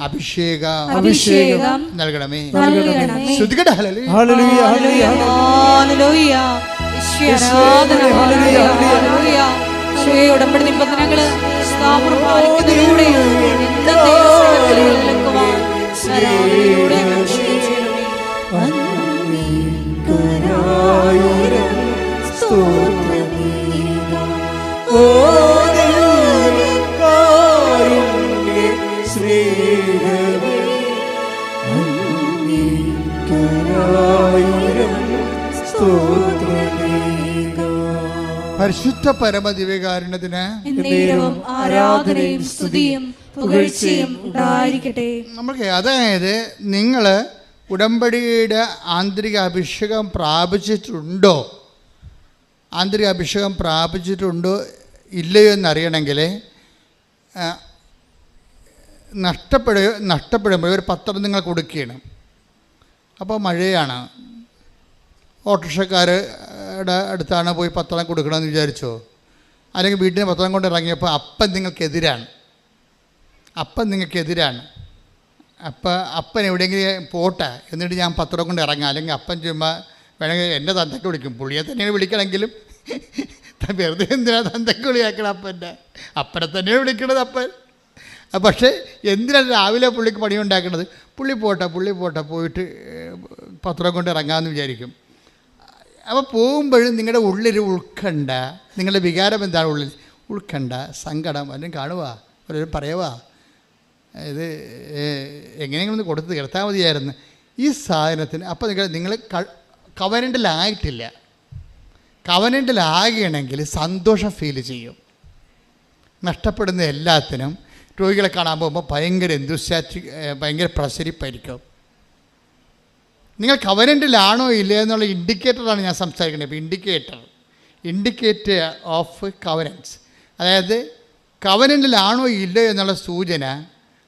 അഭിഷേകം നൽകണമേ. ശ്രുതികട ഹല്ലേലൂയ ഹല്ലേലൂയ ഹല്ലേലൂയ. ഉടമ്പടി നിബന്ധനകള് പാലിക്കുന്നതിലൂടെ പരിശുദ്ധ പരമ ദിവ്യകാരുണ്യത്തിന് ആരാധനയും സ്തുതിയും പുകഴ്ചയും ഉണ്ടായിരിക്കട്ടെ. നമുക്ക് അതായത് നിങ്ങൾ ഉടമ്പടിയുടെ ആന്തരിക അഭിഷേകം പ്രാപിച്ചിട്ടുണ്ടോ ഇല്ലയോ എന്നറിയണമെങ്കിൽ നഷ്ടപ്പെടുമ്പോൾ ഒരു പത്രം നിങ്ങൾ കൊടുക്കുകയാണ്. അപ്പോൾ മഴയാണ്, ഓട്ടോറിക്ഷക്കാരുടെ അടുത്താണ് പോയി പത്രം കൊടുക്കണമെന്ന് വിചാരിച്ചോ? അല്ലെങ്കിൽ വീട്ടിൽ നിന്ന് പത്രം കൊണ്ട് ഇറങ്ങിയപ്പോൾ അപ്പൻ നിങ്ങൾക്കെതിരാണ്. അപ്പൻ എവിടെയെങ്കിലും പോട്ടെ, എന്നിട്ട് ഞാൻ പത്രം കൊണ്ട് ഇറങ്ങാം. അല്ലെങ്കിൽ അപ്പൻ ചുമ്മാ വേണമെങ്കിൽ എൻ്റെ തന്തയ്ക്ക് വിളിക്കും. പുള്ളിയെ തന്നെയാണ് വിളിക്കണമെങ്കിലും വെറുതെ എന്തിനാ തന്തയ്ക്ക് വിളിയാക്കണം? അപ്പനെ തന്നെയാണ് വിളിക്കണത് അപ്പൻ. പക്ഷേ എന്തിനാണ് രാവിലെ പുള്ളിക്ക് പണിയുണ്ടാക്കണത്? പുള്ളി പോട്ടെ പോയിട്ട് പത്രം കൊണ്ട് ഇറങ്ങാമെന്ന് വിചാരിക്കും. അപ്പോൾ പോകുമ്പോഴും നിങ്ങളുടെ ഉള്ളിൽ ഉൾക്കണ്ട, നിങ്ങളുടെ വികാരം എന്താണ്? ഉൾക്കണ്ട, സങ്കടം അല്ലെങ്കിൽ കാണുക, ഒരു പറയുക, ഇത് എങ്ങനെയെങ്കിലും ഒന്ന് കൊടുത്ത് തീർത്താൽ മതിയായിരുന്നു ഈ സാധനത്തിന്. അപ്പോൾ നിങ്ങൾ കവനൻ്റിലായിട്ടില്ല. കവനൻ്റിലാകണമെങ്കിൽ സന്തോഷം ഫീൽ ചെയ്യും. നഷ്ടപ്പെടുന്ന എല്ലാത്തിനും രോഗികളെ കാണാൻ പോകുമ്പോൾ ഭയങ്കര ഭയങ്കര പ്രസരിപ്പായിരിക്കും. നിങ്ങൾ കവനൻ്റിലാണോ ഇല്ലേ എന്നുള്ള ഇൻഡിക്കേറ്ററാണ് ഞാൻ സംസാരിക്കുന്നത്. ഇപ്പോൾ ഇൻഡിക്കേറ്റർ ഓഫ് കവനൻസ്, അതായത് കവനൻ്റിലാണോ ഇല്ലയോ എന്നുള്ള സൂചന.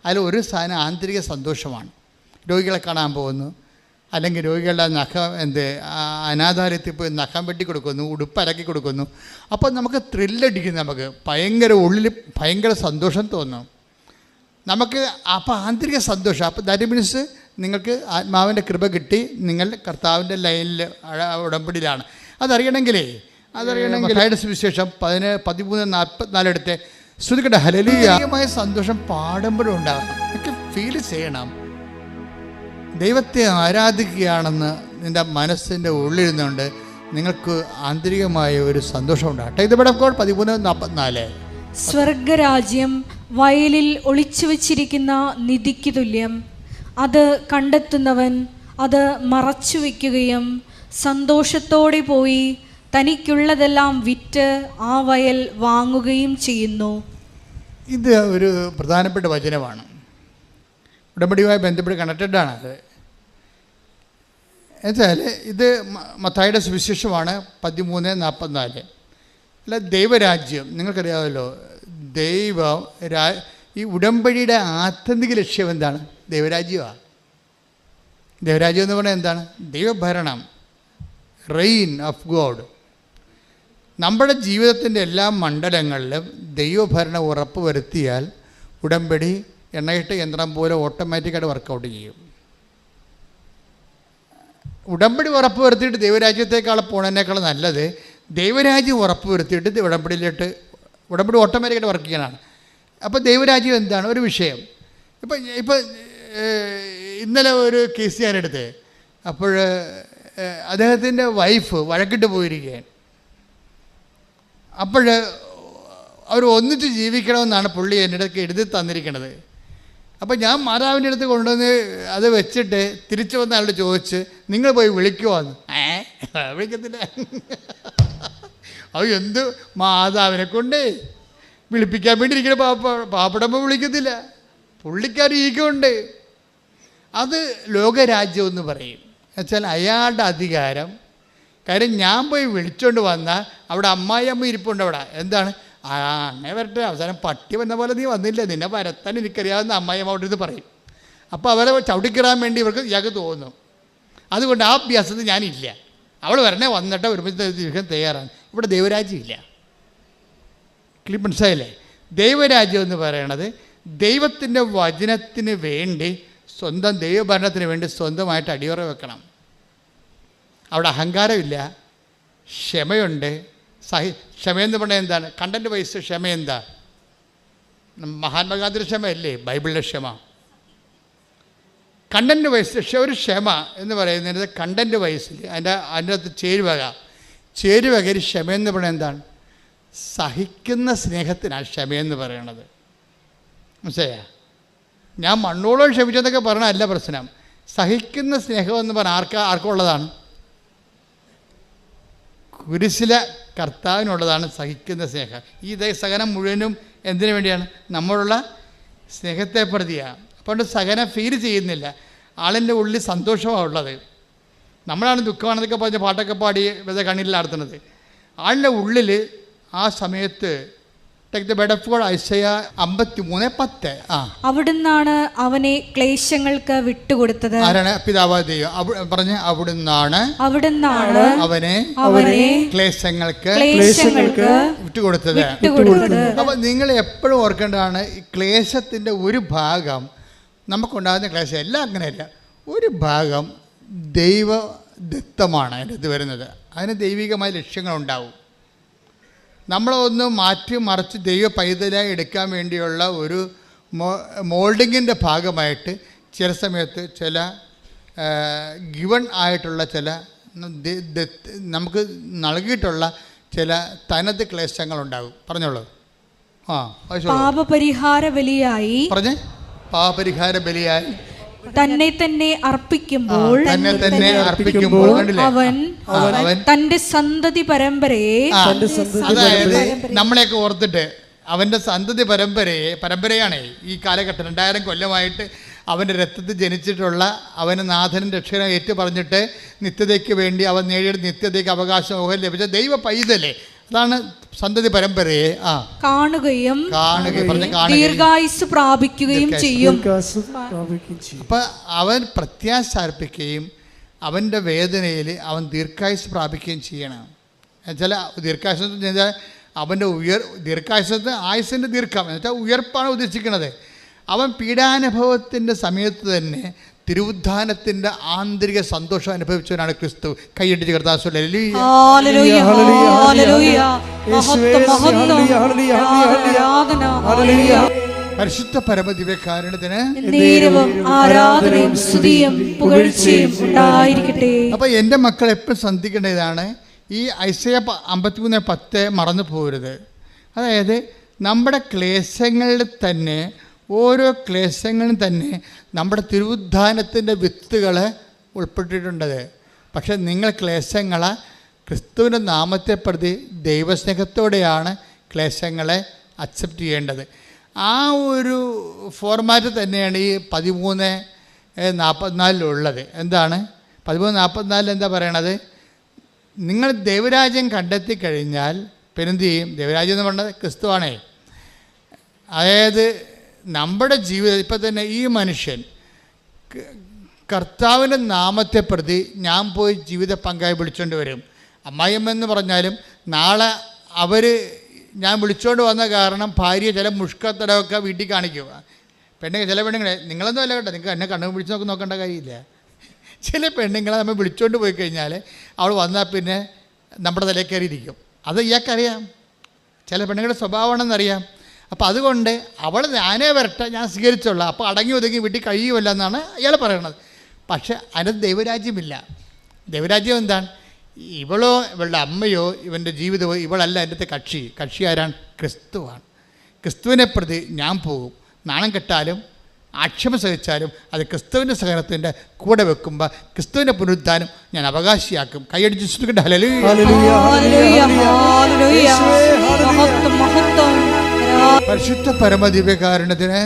അതിൽ ഒരു സാധനം ആന്തരിക സന്തോഷമാണ്. രോഗികളെ കാണാൻ പോകുന്നു, അല്ലെങ്കിൽ രോഗികളുടെ അനാഥാലയത്തിൽ പോയി നഖം വെട്ടി കൊടുക്കുന്നു, ഉടുപ്പലക്കി കൊടുക്കുന്നു. അപ്പോൾ നമുക്ക് ത്രില്ലടിക്കും, നമുക്ക് ഉള്ളിൽ ഭയങ്കര സന്തോഷം തോന്നും നമുക്ക്. അപ്പോൾ ആന്തരിക സന്തോഷം. അപ്പോൾ ദാറ്റ് മീൻസ് നിങ്ങൾക്ക് ആത്മാവിൻ്റെ കൃപ കിട്ടി, നിങ്ങൾ കർത്താവിൻ്റെ ലൈനിൽ ഉടമ്പടിയിലാണ്. അതറിയണമെങ്കിൽ സുവിശേഷം 13:44 എടുത്ത് ശ്രുതികട ഹല്ലേലൂയമായ സന്തോഷം പാടുമ്പോഴും ഉണ്ടാകണം. നിങ്ങൾക്ക് ഫീൽ ചെയ്യണം ദൈവത്തെ ആരാധിക്കുകയാണെന്ന് നിൻ്റെ മനസ്സിൻ്റെ ഉള്ളിൽ നിന്നുകൊണ്ട് നിങ്ങൾക്ക് ആന്തരികമായ ഒരു സന്തോഷം ഉണ്ടാകട്ടെ. ഇത് ഇവിടെ 13:44. സ്വർഗരാജ്യം വയലിൽ ഒളിച്ചു വച്ചിരിക്കുന്ന നിധിക്ക് തുല്യം. അത് കണ്ടെത്തുന്നവൻ അത് മറച്ചു വയ്ക്കുകയും സന്തോഷത്തോടെ പോയി തനിക്കുള്ളതെല്ലാം വിറ്റ് ആ വയൽ വാങ്ങുകയും ചെയ്യുന്നു. ഇത് ഒരു പ്രധാനപ്പെട്ട വചനമാണ്. ഉടമ്പടിയുമായി ബന്ധപ്പെട്ട് കണക്റ്റഡാണ് അത്. എന്നുവെച്ചാൽ ഇത് മത്തായിയുടെ സുവിശേഷമാണ് 13:44. അല്ല, ദൈവരാജ്യം നിങ്ങൾക്കറിയാമല്ലോ. ഈ ഉടമ്പടിയുടെ ആത്യന്തിക ലക്ഷ്യം എന്താണ്? ദൈവരാജ്യമാണ്. ദൈവരാജ്യം എന്ന് പറഞ്ഞാൽ എന്താണ്? ദൈവഭരണം, റെയിൻ ഓഫ് ഗോഡ്. നമ്മുടെ ജീവിതത്തിൻ്റെ എല്ലാ മണ്ഡലങ്ങളിലും ദൈവഭരണം ഉറപ്പ് വരുത്തിയാൽ ഉടമ്പടി എണ്ണയിട്ട യന്ത്രം പോലെ ഓട്ടോമാറ്റിക്കായിട്ട് വർക്കൗട്ട് ചെയ്യും. ഉടമ്പടി ഉറപ്പ് വരുത്തിയിട്ട് ദൈവരാജ്യത്തേക്കാൾ പോണതിനേക്കാൾ നല്ലത് ദൈവരാജ്യം ഉറപ്പ് വരുത്തിയിട്ട് ഉടമ്പടി ഓട്ടോമാറ്റിക്കായിട്ട് വർക്ക് ചെയ്യാനാണ്. അപ്പോൾ ദൈവരാജ്യം എന്താണ്? ഒരു വിഷയം. ഇപ്പം ഇന്നലെ ഒരു കേസ് ഞാനെടുത്ത്, അപ്പോൾ അദ്ദേഹത്തിൻ്റെ വൈഫ് വഴക്കിട്ട് പോയിരിക്കുകയാണ്. അപ്പോൾ അവർ ഒന്നിച്ച് ജീവിക്കണമെന്നാണ് പുള്ളി എൻ്റെ അടുത്ത് എഴുതി തന്നിരിക്കുന്നത്. അപ്പോൾ ഞാൻ മാതാവിൻ്റെ അടുത്ത് കൊണ്ടുവന്ന് അത് വെച്ചിട്ട് തിരിച്ചു വന്ന ആളോട് ചോദിച്ച്, നിങ്ങൾ പോയി വിളിക്കുമോന്ന്. വിളിക്കത്തില്ല. അത് എന്ത് മാതാവിനെ കൊണ്ട് വിളിപ്പിക്കാൻ വേണ്ടി ഇരിക്കുന്ന പാപ്പടമ്മ വിളിക്കത്തില്ല. പുള്ളിക്കാർ ഈഗുണ്ട്. അത് ലോകരാജ്യം എന്ന് പറയും. എന്നുവെച്ചാൽ അയാളുടെ അധികാരം. കാര്യം ഞാൻ പോയി വിളിച്ചുകൊണ്ട് വന്നാൽ അവിടെ അമ്മായിയമ്മ ഇരിപ്പുണ്ട്. അവിടെ എന്താണ്, അങ്ങനെ വരട്ടെ, അവസാനം പട്ടി വന്ന പോലെ നീ വന്നില്ല, നിന്നെ വരത്താൻ എനിക്കറിയാവുന്ന അമ്മായിയമ്മ അവിടെ ഇത് പറയും. അപ്പോൾ അവരെ ചവിട്ടിക്കിറാൻ വേണ്ടി ഇയാൾക്ക് തോന്നും. അതുകൊണ്ട് ആ അഭ്യാസത്തിൽ ഞാനില്ല. അവൾ വരണേ വന്നിട്ട് ഒരുമിച്ച് ജീവിക്കാൻ തയ്യാറാണ്. ഇവിടെ ദൈവരാജ്യം ഇല്ല. മനസ്സിലായില്ലേ? ദൈവരാജ്യം എന്ന് പറയണത് ദൈവത്തിൻ്റെ വചനത്തിന് വേണ്ടി, സ്വന്തം ദൈവഭരണത്തിന് വേണ്ടി സ്വന്തമായിട്ട് അടിയുറ വെക്കണം. അവിടെ അഹങ്കാരമില്ല, ക്ഷമയുണ്ട്. ക്ഷമയെന്ന് പറഞ്ഞാൽ എന്താണ്? കണ്ടൻറ്റ് വൈസ് ക്ഷമ എന്താ? മഹാത്മാഗാന്ധിയുടെ ക്ഷമയല്ലേ ബൈബിളിലെ ക്ഷമ? കണ്ടൻറ്റ് വൈസ് ഒരു ക്ഷമ എന്ന് പറയുന്നത് കണ്ടൻറ്റ് വൈസിൽ അതിൻ്റെ അകത്ത് ചേരുവകര് ക്ഷമയെന്ന് പറയുന്നത് എന്താണ്? സഹിക്കുന്ന സ്നേഹത്തിനാണ് ക്ഷമയെന്ന് പറയണത്. മനസ്സിലായ? ഞാൻ മണ്ണോളം ക്ഷമിച്ചെന്നൊക്കെ പറയണതല്ല പ്രശ്നം. സഹിക്കുന്ന സ്നേഹം എന്ന് പറഞ്ഞാൽ ആർക്കുള്ളതാണ്? കുരിശിലെ കർത്താവിനുള്ളതാണ് സഹിക്കുന്ന സ്നേഹം. ഈ സഹനം മുഴുവനും എന്തിനു വേണ്ടിയാണ്? നമ്മളുള്ള സ്നേഹത്തെ പ്രതിയാണ്. അപ്പോൾ സഹനം ഫീൽ ചെയ്യുന്നില്ല. ആളിൻ്റെ ഉള്ളിൽ സന്തോഷമാണ് ഉള്ളത്. നമ്മളാണ് ദുഃഖമാണെന്നൊക്കെ പറഞ്ഞ് പാട്ടൊക്കെ പാടി വെറുതെ കണ്ണിൽ നടത്തുന്നത്. ആളിൻ്റെ ഉള്ളിൽ ആ സമയത്ത് അവിടുന്നാണ് അവനെ ക്ലേശങ്ങൾക്ക് വിട്ടുകൊടുത്തത്. ആരാണ്? പിതാവായ ദൈവം പറഞ്ഞ് അവിടുന്നാണ് അവനെ ക്ലേശങ്ങൾക്ക് വിട്ടുകൊടുത്തത്. അപ്പൊ നിങ്ങൾ എപ്പോഴും ഓർക്കേണ്ടതാണ്, ഈ ക്ലേശത്തിന്റെ ഒരു ഭാഗം നമുക്കുണ്ടാകുന്ന ക്ലേശം എല്ലാം അങ്ങനെയല്ല, ഒരു ഭാഗം ദൈവദത്തമാണ് അതിനകത്ത് വരുന്നത്. അതിന് ദൈവികമായ ലക്ഷ്യങ്ങളുണ്ടാവും. നമ്മളൊന്ന് മാറ്റി മറിച്ച് ദൈവ പൈതലായി എടുക്കാൻ വേണ്ടിയുള്ള ഒരു മോൾഡിങ്ങിൻ്റെ ഭാഗമായിട്ട് ചില സമയത്ത് ചില ഗിവൺ ആയിട്ടുള്ള ചില നമുക്ക് നൽകിയിട്ടുള്ള ചില തനത് ക്ലേശങ്ങളുണ്ടാകും. പറഞ്ഞോളൂ. പാപപരിഹാര ബലിയായി പാപപരിഹാര ബലിയായി തന്നെ അർപ്പിക്കുമ്പോൾ അവൻ തന്റെ സന്തതി പരമ്പരയെ, അതായത് നമ്മളെയൊക്കെ ഓർത്തിട്ട് അവൻ്റെ സന്തതി പരമ്പരയാണ് ഈ കാലഘട്ടം 2000 കൊല്ലമായിട്ട് അവൻ്റെ രക്തത്തിൽ ജനിച്ചിട്ടുള്ള അവന് നാഥനും രക്ഷകനും ഏറ്റു പറഞ്ഞിട്ട് നിത്യതയ്ക്ക് വേണ്ടി അവൻ നേടിയെടുത്ത നിത്യതയ്ക്ക് അവകാശം ലഭിച്ച ദൈവ പൈതലേ, അതാണ് സന്തതി പരമ്പരയെ കാണുകയും ദീർഘായുസ് പ്രാപിക്കുകയും ചെയ്യും. അപ്പം അവൻ പ്രത്യാശ അർപ്പിക്കുകയും അവൻ്റെ വേദനയിൽ അവൻ ദീർഘായുസ് പ്രാപിക്കുകയും ചെയ്യണം. എന്നുവെച്ചാൽ ദീർഘായുസ് വെച്ചാൽ അവൻ്റെ ദീർഘായുസത്ത് ആയുസിൻ്റെ ദീർഘം എന്നുവെച്ചാൽ ഉയർപ്പാണ് ഉദ്ദേശിക്കുന്നത്. അവൻ പീഡാനുഭവത്തിൻ്റെ സമയത്ത് തന്നെ തിരുവുദ്ധാനത്തിൻ്റെ ആന്തരിക സന്തോഷം അനുഭവിച്ചവനാണ് ക്രിസ്തു. കൈയടിച്ച് കർത്താവ് പരിശുദ്ധ പരമദിവ്യകാരുണ്യത്തിന് ആരാധനയും സ്തുതിയും പുകഴ്ചയും ഉണ്ടായിരിക്കട്ടെ. അപ്പോൾ എൻ്റെ മക്കൾ എപ്പോഴും ശ്രദ്ധിക്കേണ്ട ഇതാണ്, ഈ ഐസയ 53:10 മറന്നു പോകരുത്. അതായത് നമ്മുടെ ക്ലേശങ്ങളിൽ തന്നെ, ഓരോ ക്ലേശങ്ങളും തന്നെ നമ്മുടെ തിരുവുദ്ധാനത്തിൻ്റെ വിത്തുകൾ ഉൾപ്പെട്ടിട്ടുണ്ടത്. പക്ഷെ നിങ്ങൾ ക്ലേശങ്ങളെ ക്രിസ്തുവിൻ്റെ നാമത്തെ പ്രതി ദൈവസ്നേഹത്തോടെയാണ് ക്ലേശങ്ങളെ അക്സെപ്റ്റ് ചെയ്യേണ്ടത്. ആ ഒരു ഫോർമാറ്റ് തന്നെയാണ് ഈ 13:44 എന്താണ് 13:44 എന്താ പറയണത്? നിങ്ങൾ ദൈവരാജ്യം കണ്ടെത്തി കഴിഞ്ഞാൽ പിന്നെന്ത് ചെയ്യും? ദൈവരാജ്യം എന്ന് പറഞ്ഞത് ക്രിസ്തുവാണേ. അതായത് നമ്മുടെ ജീവിതം ഇപ്പം തന്നെ ഈ മനുഷ്യൻ കർത്താവിൻ്റെ നാമത്തെ പ്രതി ഞാൻ പോയി ജീവിത പങ്കായി വിളിച്ചുകൊണ്ട് വരും. അമ്മായിയമ്മെന്ന് പറഞ്ഞാലും നാളെ ഞാൻ വിളിച്ചുകൊണ്ട് വന്ന കാരണം ഭാര്യ ചില മുഷ്കത്തടമൊക്കെ വീട്ടിൽ കാണിക്കും. ചില പെണ്ണുങ്ങളെ, നിങ്ങളൊന്നും അല്ല കേട്ടോ, നിങ്ങൾക്ക് എന്നെ കണ്ണു പിടിച്ച് നോക്കേണ്ട കാര്യമില്ല. ചില പെണ്ണുങ്ങളെ നമ്മൾ വിളിച്ചുകൊണ്ട് പോയി കഴിഞ്ഞാൽ അവൾ വന്നാൽ പിന്നെ നമ്മുടെ തലയിൽ കയറിയിരിക്കും. അത് ഇയാൾക്കറിയാം, ചില പെണ്ണുങ്ങളുടെ സ്വഭാവമാണെന്നറിയാം. അപ്പോൾ അതുകൊണ്ട് അവൾ ഞാനേ വരട്ടെ, ഞാൻ സ്വീകരിച്ചോളാം, അപ്പോൾ അടങ്ങി ഒതുങ്ങി വീട്ടിൽ കഴിയുമല്ല എന്നാണ് ഇയാൾ പറയണത്. പക്ഷെ അതിനകത്ത് ദൈവരാജ്യമില്ല. ദൈവരാജ്യം എന്താണ്? ഇവളോ ഇവളുടെ അമ്മയോ ഇവൻ്റെ ജീവിതമോ ഇവളല്ല അതിൻ്റെ കക്ഷി ആരാണ്? ക്രിസ്തുവാണ്. ക്രിസ്തുവിനെ പ്രതി ഞാൻ പോകും. നാണം കെട്ടാലും ആക്ഷേപം സഹിച്ചാലും അത് ക്രിസ്തുവിൻ്റെ സഹനത്തിൻ്റെ കൂടെ വെക്കുമ്പോൾ ക്രിസ്തുവിൻ്റെ പുനരുദ്ധാനം ഞാൻ അവകാശിയാക്കും. കൈയടിച്ച് ശ്രദ്ധിക്കട്ടെ. ഹല്ലേലൂയ. പരിശുദ്ധ പരമദിവ്യകാരുണ്യത്തിന്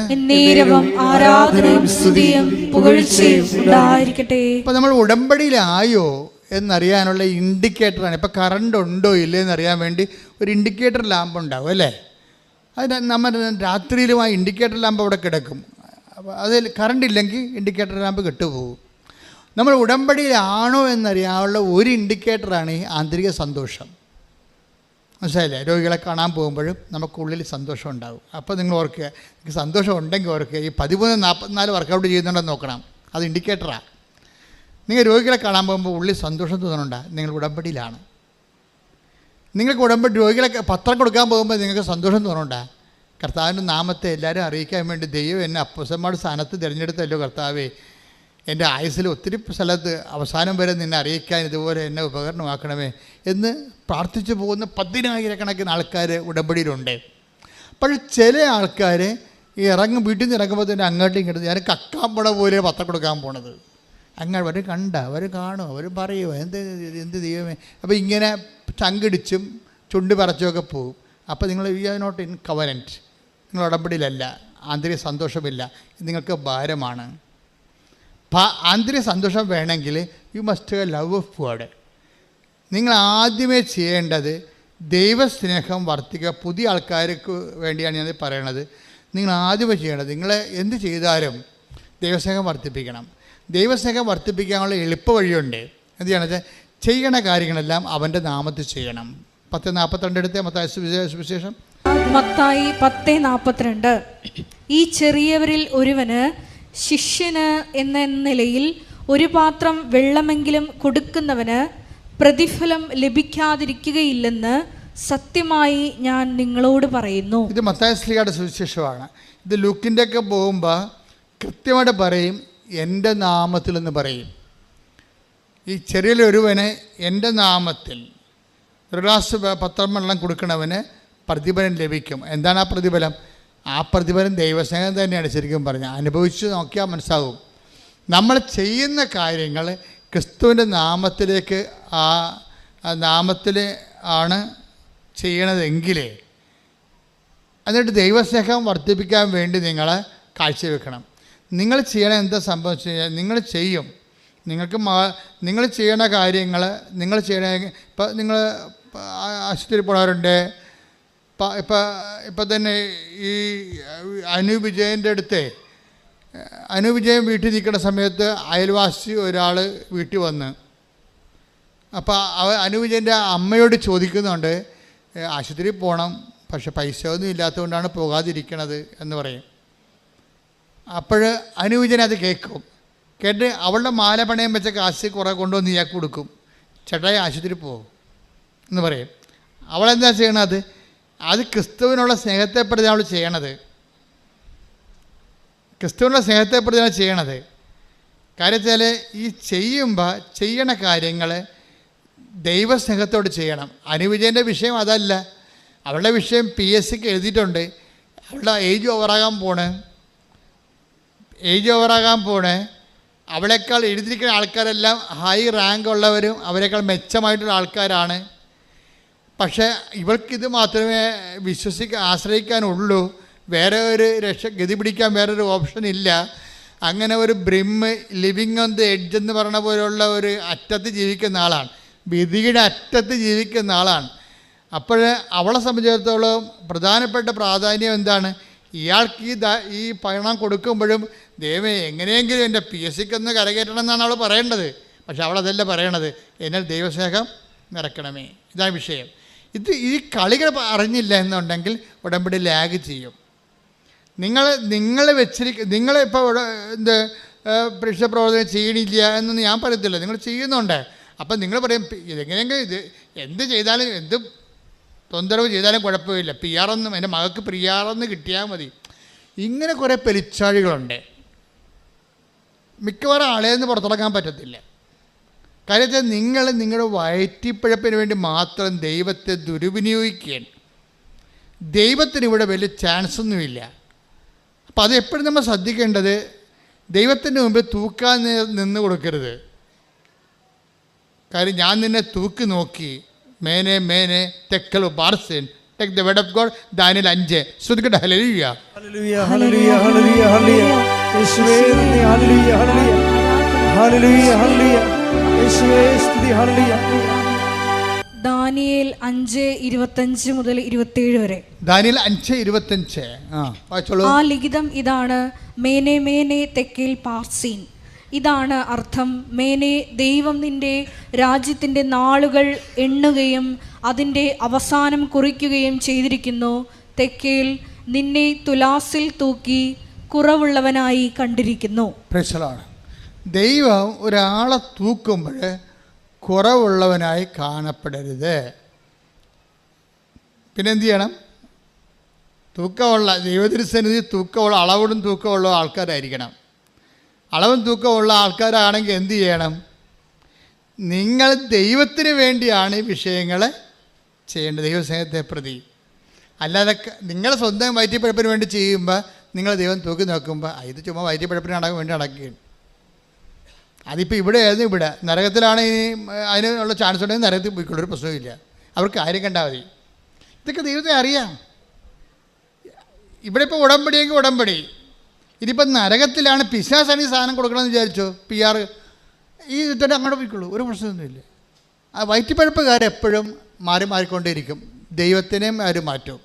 ആരാധനയും സ്തുതിയും പുകഴ്ചയും ഉണ്ടായിരിക്കട്ടെ. ഇപ്പം നമ്മൾ ഉടമ്പടിയിലായോ എന്നറിയാനുള്ള ഇൻഡിക്കേറ്ററാണ്. ഇപ്പോൾ കറണ്ട് ഉണ്ടോ ഇല്ലേ എന്നറിയാൻ വേണ്ടി ഒരു ഇൻഡിക്കേറ്റർ ലാമ്പ് ഉണ്ടാവും അല്ലേ? അതിന് നമ്മൾ രാത്രിയിലും ആ ഇൻഡിക്കേറ്റർ ലാമ്പ് അവിടെ കിടക്കും. അപ്പോൾ അതിൽ കറണ്ട് ഇല്ലെങ്കിൽ ഇൻഡിക്കേറ്റർ ലാമ്പ് കെട്ടുപോകും. നമ്മൾ ഉടമ്പടിയിലാണോ എന്നറിയാനുള്ള ഒരു ഇൻഡിക്കേറ്ററാണ് ഈ ആന്തരിക സന്തോഷം. മനസ്സിലായില്ലേ? രോഗികളെ കാണാൻ പോകുമ്പോഴും നമുക്കുള്ളിൽ സന്തോഷം ഉണ്ടാകും. അപ്പോൾ നിങ്ങൾ ഓർക്കുക, നിങ്ങൾക്ക് സന്തോഷം ഉണ്ടെങ്കിൽ ഓർക്കുക, ഈ 13:44 വർക്കൗട്ട് ചെയ്യുന്നുണ്ടെന്ന് നോക്കണം. അത് ഇൻഡിക്കേറ്ററാണ്. നിങ്ങൾ രോഗികളെ കാണാൻ പോകുമ്പോൾ ഉള്ളിൽ സന്തോഷം തോന്നുന്നുണ്ടോ? നിങ്ങൾ ഉടമ്പടിയിലാണ്. നിങ്ങൾക്ക് രോഗികളെ പത്രം കൊടുക്കാൻ പോകുമ്പോൾ നിങ്ങൾക്ക് സന്തോഷം തോന്നുന്നുണ്ടോ? കർത്താവിൻ്റെ നാമത്തെ എല്ലാവരും അറിയിക്കാൻ വേണ്ടി ദൈവം എന്നെ അപ്പോസ്തലന്മാരുടെ സ്ഥാനത്ത് തിരഞ്ഞെടുത്തല്ലോ കർത്താവേ, എൻ്റെ ആയുസ്സിൽ ഒത്തിരി സ്ഥലത്ത് അവസാനം വരെ നിന്നെ അറിയിക്കാൻ ഇതുപോലെ എന്നെ ഉപകരണമാക്കണമേ എന്ന് പ്രാർത്ഥിച്ചു പോകുന്ന 10,000 ആൾക്കാർ ഉടമ്പടിയിലുണ്ട്. പക്ഷേ ചില ആൾക്കാർ ഈ വീട്ടിൽ നിന്ന് ഇറങ്ങുമ്പോൾ തന്നെ അങ്ങോട്ടും ഇങ്ങോട്ടും ഞാൻ കക്കാൻ പോണ പോലെ പത്രം കൊടുക്കാൻ പോണത്. അങ്ങനെ അവർ അവർ കാണും, അവർ പറയുമോ എന്ത് ദൈവമേ. അപ്പോൾ ഇങ്ങനെ ചങ്കിടിച്ചും ചുണ്ട് പറച്ചുമൊക്കെ പോകും. അപ്പോൾ നിങ്ങൾ you are not in covenant, നിങ്ങൾ ഉടമ്പടിയിലല്ല, ആന്തരിക സന്തോഷമില്ല, നിങ്ങൾക്ക് ഭാരമാണ്. ആന്തരിക സന്തോഷം വേണമെങ്കിൽ you must have love of God. നിങ്ങൾ ആദ്യമേ ചെയ്യേണ്ടത് ദൈവസ്നേഹം വർദ്ധിക്കുക. പുതിയ ആൾക്കാർക്ക് വേണ്ടിയാണ് ഞാൻ പറയണത്. നിങ്ങൾ ആദ്യമേ ചെയ്യേണ്ടത്, നിങ്ങൾ എന്ത് ചെയ്താലും ദൈവസ്നേഹം വർദ്ധിപ്പിക്കണം. ദൈവസ്നേഹം വർദ്ധിപ്പിക്കാനുള്ള എളുപ്പ വഴിയുണ്ട്. എന്ത് ചെയ്യണത്? ചെയ്യണ കാര്യങ്ങളെല്ലാം അവൻ്റെ നാമത്തിൽ ചെയ്യണം. 10:42 എടുത്ത് മത്തായി സുവിശേഷം. മത്തായി 10:42. ഈ ചെറിയവരിൽ ഒരുവന് ശിഷ്യന് എന്ന നിലയിൽ ഒരു പാത്രം വെള്ളമെങ്കിലും കൊടുക്കുന്നവന് പ്രതിഫലം ലഭിക്കാതിരിക്കുകയില്ലെന്ന് സത്യമായി ഞാൻ നിങ്ങളോട് പറയുന്നു. ഇത് മത്തായി ശ്ലീഹയുടെ സുവിശേഷമാണ്. ഇത് ലൂക്കിൻ്റെ ഒക്കെ പോകുമ്പോൾ കൃത്യമായിട്ട് പറയും, എൻ്റെ നാമത്തിൽ എന്ന് പറയും. ഈ ചെറിയൊരുവന് എൻ്റെ നാമത്തിൽ ഒരു ഗ്ലാസ് പത്രം വെള്ളം കൊടുക്കണവന് പ്രതിഫലം ലഭിക്കും. എന്താണ് ആ പ്രതിഫലം? ആ പ്രതിഫലം ദൈവസ്നേഹം തന്നെയാണ്. ശരിക്കും പറഞ്ഞാൽ അനുഭവിച്ച് നോക്കിയാൽ മനസ്സാകും. നമ്മൾ ചെയ്യുന്ന കാര്യങ്ങൾ ക്രിസ്തുവിൻ്റെ നാമത്തിലേക്ക് ആ നാമത്തിൽ ആണ് ചെയ്യണതെങ്കിൽ എന്നിട്ട് ദൈവസ്നേഹം വർദ്ധിപ്പിക്കാൻ വേണ്ടി നിങ്ങൾ കാഴ്ചവെക്കണം. നിങ്ങൾ ചെയ്യണ എന്താ സംഭവിച്ചു കഴിഞ്ഞാൽ നിങ്ങൾ ചെയ്യും. നിങ്ങൾ ചെയ്യണ കാര്യങ്ങൾ നിങ്ങൾ ചെയ്യണ ഇപ്പം നിങ്ങൾ ആശുപത്രിയിൽ പോണവരുണ്ട്. ഇപ്പം തന്നെ ഈ അനൂപ് വിജയൻ്റെ അടുത്ത് അനൂപ് വിജയൻ വീട്ടിൽ നിൽക്കുന്ന സമയത്ത് അയൽവാസി ഒരാൾ വീട്ടിൽ വന്ന്, അപ്പോൾ അനൂപ് വിജയൻ്റെ അമ്മയോട് ചോദിക്കുന്നുണ്ട്, ആശുപത്രിയിൽ പോകണം, പക്ഷെ പൈസ ഒന്നും ഇല്ലാത്തതുകൊണ്ടാണ് പോകാതിരിക്കണത് എന്ന് പറയും. അപ്പോൾ അനൂപ് വിജയൻ അത് കേട്ട് അവളുടെ മാല പണയം വെച്ച കാശ് കുറേ കൊണ്ടുവന്ന് ഇയാൾക്ക് കൊടുക്കും. ചേട്ടായി ആശുപത്രി പോകും എന്ന് പറയും. അവളെന്താ ചെയ്യണത്? അത് ക്രിസ്തുവിനുള്ള സ്നേഹത്തെപ്രതി അവൾ ചെയ്യണത്. ക്രിസ്തുവിനുള്ള സ്നേഹത്തെപ്രതിയാണ് ചെയ്യണത്. കാര്യം വെച്ചാൽ ഈ ചെയ്യുമ്പോൾ ചെയ്യണ കാര്യങ്ങൾ ദൈവസ്നേഹത്തോട് ചെയ്യണം. അനുവിജയൻ്റെ വിഷയം അതല്ല. അവളുടെ വിഷയം PSCക്ക് എഴുതിയിട്ടുണ്ട്. അവളുടെ ഏജ് ഓവറാകാൻ പോണേ. അവളെക്കാൾ എഴുതിയിരിക്കുന്ന ആൾക്കാരെല്ലാം ഹൈ റാങ്ക് ഉള്ളവരും അവരെക്കാൾ മെച്ചമായിട്ടുള്ള ആൾക്കാരാണ്. പക്ഷേ ഇവൾക്കിത് മാത്രമേ ആശ്രയിക്കാനുള്ളൂ. വേറെ ഒരു ഗതി പിടിക്കാൻ വേറൊരു ഓപ്ഷൻ ഇല്ല. അങ്ങനെ ഒരു ലിവിങ് ഓൺ ദി എഡ്ജ് എന്ന് പറയുന്ന പോലുള്ള ഒരു അറ്റത്ത് ജീവിക്കുന്ന ആളാണ്, വിധിയുടെ അറ്റത്ത് ജീവിക്കുന്ന ആളാണ്. അപ്പോൾ അവളെ സംബന്ധിച്ചിടത്തോളം പ്രധാനപ്പെട്ട പ്രാധാന്യം എന്താണ്? ഇയാൾക്ക് ഈ പണം കൊടുക്കുമ്പോഴും ദൈവമേ എങ്ങനെയെങ്കിലും എൻ്റെ PSCക്ക് ഒന്ന് കരകയറ്റണം എന്നാണ് അവൾ പറയേണ്ടത്. പക്ഷെ അവളതല്ല പറയണത്, എന്നാൽ ദൈവസ്നേഹം നിറയ്ക്കണമേ. ഇതാണ് വിഷയം. ഈ കളികൾ അറിഞ്ഞില്ല എന്നുണ്ടെങ്കിൽ ഉടമ്പടി ലാഗ് ചെയ്യും. നിങ്ങളിപ്പോൾ പ്രേക്ഷിത പ്രവർത്തനം ചെയ്യണില്ല എന്നൊന്നും ഞാൻ പറയത്തില്ല, നിങ്ങൾ ചെയ്യുന്നുണ്ട്. അപ്പം നിങ്ങൾ പറയും ഇതെങ്ങനെയെങ്കിലും എന്ത് ചെയ്താലും എന്ത് തൊന്തരവ് ചെയ്താലും കുഴപ്പമില്ല, PR എൻ്റെ മകൾക്ക് PR കിട്ടിയാൽ മതി. ഇങ്ങനെ കുറേ പെരിച്ചാഴികളുണ്ട്. മിക്കവാറും ആളേന്ന് പുറത്തിറങ്ങാൻ പറ്റത്തില്ല. കാര്യത്തിൽ നിങ്ങൾ നിങ്ങളുടെ വയറ്റിപ്പഴപ്പിന് വേണ്ടി മാത്രം ദൈവത്തെ ദുരുപനിയോഗിക്കുകയാണ്. ദൈവത്തിന് ഇവിടെ വലിയ ചാൻസൊന്നുമില്ല. അപ്പോൾ അത് എപ്പോഴും നമ്മൾ ശ്രദ്ധിക്കേണ്ടത്, ദൈവത്തിൻ്റെ മുമ്പിൽ തൂക്കാൻ നിന്ന് കൊടുക്കരുത്. കാര്യം ഞാൻ നിന്നെ തൂക്കി നോക്കി, മേനെ മേനെ തെക്കൽ ബാർസിൻ take the word of God. ദാനിയേൽ 5 ശ്രദ്ധിക്കട്ടെ. ഹല്ലേലൂയ ഹല്ലേലൂയ ഹല്ലേലൂയ ഹല്ലേലൂയ ഹല്ലേലൂയ യേശുവേ നന്ദി. ഹല്ലേലൂയ ഹല്ലേലൂയ ഹല്ലേലൂയ ഹല്ലേലൂയ യേശുവേ സ്തുതി. ഹല്ലേലൂയ. ദാനിയേൽ 5:25 മുതൽ 27 വരെ. ദാനിയേൽ 5:25. ആ ലിഖിതം ഇതാണ്: മേനെ മേനെ തെക്കേൽ പാർസീൻ. ഇതാണ് അർത്ഥം: മേനെ, ദൈവം നിന്റെ രാജ്യത്തിൻ്റെ നാളുകൾ എണ്ണുകയും അതിൻ്റെ അവസാനം കുറിക്കുകയും ചെയ്തിരിക്കുന്നു. തെക്കേൽ, നിന്നെ തുലാസിൽ തൂക്കി കുറവുള്ളവനായി കണ്ടിരിക്കുന്നു. ദൈവം ഒരാളെ തൂക്കുമ്പോൾ കുറവുള്ളവനായി കാണപ്പെടരുത്. പിന്നെന്ത് ചെയ്യണം? തൂക്കമുള്ള ദൈവത്തിരുസന്നിധി തൂക്കമുള്ള അളവിടും തൂക്കമുള്ള ആൾക്കാരായിരിക്കണം. അളവും തൂക്കമുള്ള ആൾക്കാരാണെങ്കിൽ എന്ത് ചെയ്യണം? നിങ്ങൾ ദൈവത്തിന് വേണ്ടിയാണ് ഈ വിഷയങ്ങൾ ചെയ്യേണ്ടത്, ദൈവസ്നേഹത്തെ പ്രതി. അല്ലാതെ നിങ്ങൾ സ്വന്തം വയറ്റിപ്പഴപ്പിന് വേണ്ടി ചെയ്യുമ്പോൾ നിങ്ങൾ ദൈവം തൂക്കി നോക്കുമ്പോൾ ഇത് ചുമ്മാ വയറ്റിപ്പഴപ്പിന് വേണ്ടി നടക്കുകയാണ്. അതിപ്പോൾ ഇവിടെ നരകത്തിലാണ് അതിനുള്ള ചാൻസ് ഉണ്ടെങ്കിൽ നരകത്തിൽ പോയിക്കൊള്ളൊരു പ്രശ്നമില്ല. അവർക്ക് കാര്യം കണ്ടാൽ മതി. ഇതൊക്കെ ദൈവത്തെ അറിയാം. ഇവിടെ ഇപ്പോൾ ഉടമ്പടിയെങ്കിൽ ഉടമ്പടി. ഇനിയിപ്പം നരകത്തിലാണ് പിശാചാണ് ഈ സാധനം കൊടുക്കണമെന്ന് വിചാരിച്ചോ, PR ഈ ഇതിട്ട് അങ്ങോട്ട് പോയിക്കൊള്ളൂ, ഒരു പ്രശ്നമൊന്നുമില്ല. ആ വയറ്റിപ്പഴപ്പുകാരെപ്പോഴും മാറിക്കൊണ്ടേയിരിക്കും, ദൈവത്തിനെയും അവർ മാറ്റും.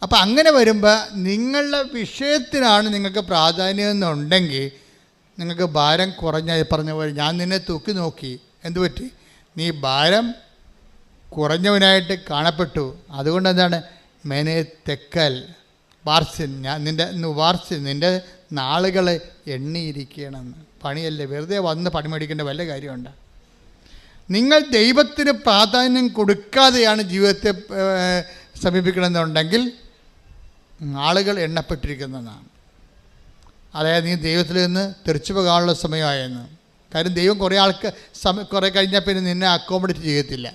അപ്പം അങ്ങനെ വരുമ്പോൾ നിങ്ങളുടെ വിഷയത്തിനാണ് നിങ്ങൾക്ക് പ്രാധാന്യം എന്നുണ്ടെങ്കിൽ നിങ്ങൾക്ക് ഭാരം കുറഞ്ഞ പറഞ്ഞ പോലെ ഞാൻ നിന്നെ തൂക്കി നോക്കി, എന്തു പറ്റി? നീ ഭാരം കുറഞ്ഞവനായിട്ട് കാണപ്പെട്ടു. അതുകൊണ്ട് എന്താണ്? മേനെ തെക്കൽ വാർസിൻ, ഞാൻ നിൻ്റെ നാളുകൾ എണ്ണിയിരിക്കണമെന്ന്. പണിയല്ലേ, വെറുതെ വന്ന് പണി മേടിക്കേണ്ട വല്ല കാര്യമുണ്ട്? നിങ്ങൾ ദൈവത്തിന് പ്രാധാന്യം കൊടുക്കാതെയാണ് ജീവിതത്തെ സമീപിക്കണമെന്നുണ്ടെങ്കിൽ ആളുകൾ എണ്ണപ്പെട്ടിരിക്കുന്നതാണ്. അതായത് നീ ദൈവത്തിൽ നിന്ന് തെറിച്ചു പോകാനുള്ള സമയമായെന്ന്. കാര്യം ദൈവം കുറേ കഴിഞ്ഞാൽ പിന്നെ നിന്നെ അക്കോമഡേറ്റ് ചെയ്യത്തില്ല.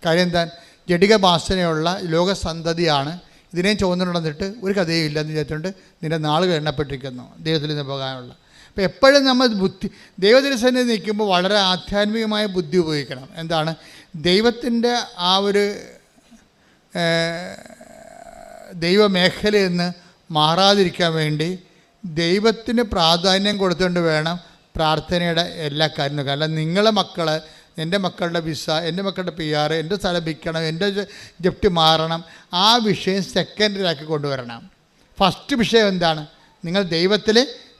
കാര്യം എന്താ? ജഡിക വാസനയുള്ള ലോകസന്തതിയാണ്. ഇതിനെയും ചുവന്നുണ്ടെന്നിട്ട് ഒരു കഥയും ഇല്ലെന്ന് വിചാരിച്ചുകൊണ്ട് നിൻ്റെ നാളുകൾ എണ്ണപ്പെട്ടിരിക്കുന്നു ദൈവത്തിൽ നിന്ന് പോകാനുള്ള. അപ്പോൾ എപ്പോഴും നമ്മൾ ദൈവത്തിൻ്റെ സന്നിധിയിൽ നിൽക്കുമ്പോൾ വളരെ ആധ്യാത്മികമായ ബുദ്ധി ഉപയോഗിക്കണം. എന്താണ്? ദൈവത്തിൻ്റെ ആ ഒരു ദൈവമേഖലയിൽ നിന്ന് മാറാതിരിക്കാൻ വേണ്ടി ദൈവത്തിന് പ്രാധാന്യം കൊടുത്തുകൊണ്ട് വേണം പ്രാർത്ഥനയുടെ എല്ലാ കാര്യങ്ങളും. കാരണം നിങ്ങളെ മക്കൾ, എൻ്റെ മക്കളുടെ വിസ, എൻ്റെ മക്കളുടെ PR, എൻ്റെ സ്ഥലം വിൽക്കണം, എൻ്റെ ജപ്തി മാറണം, ആ വിഷയം സെക്കൻഡറിയാക്കി കൊണ്ടുവരണം. ഫസ്റ്റ് വിഷയം എന്താണ്? നിങ്ങൾ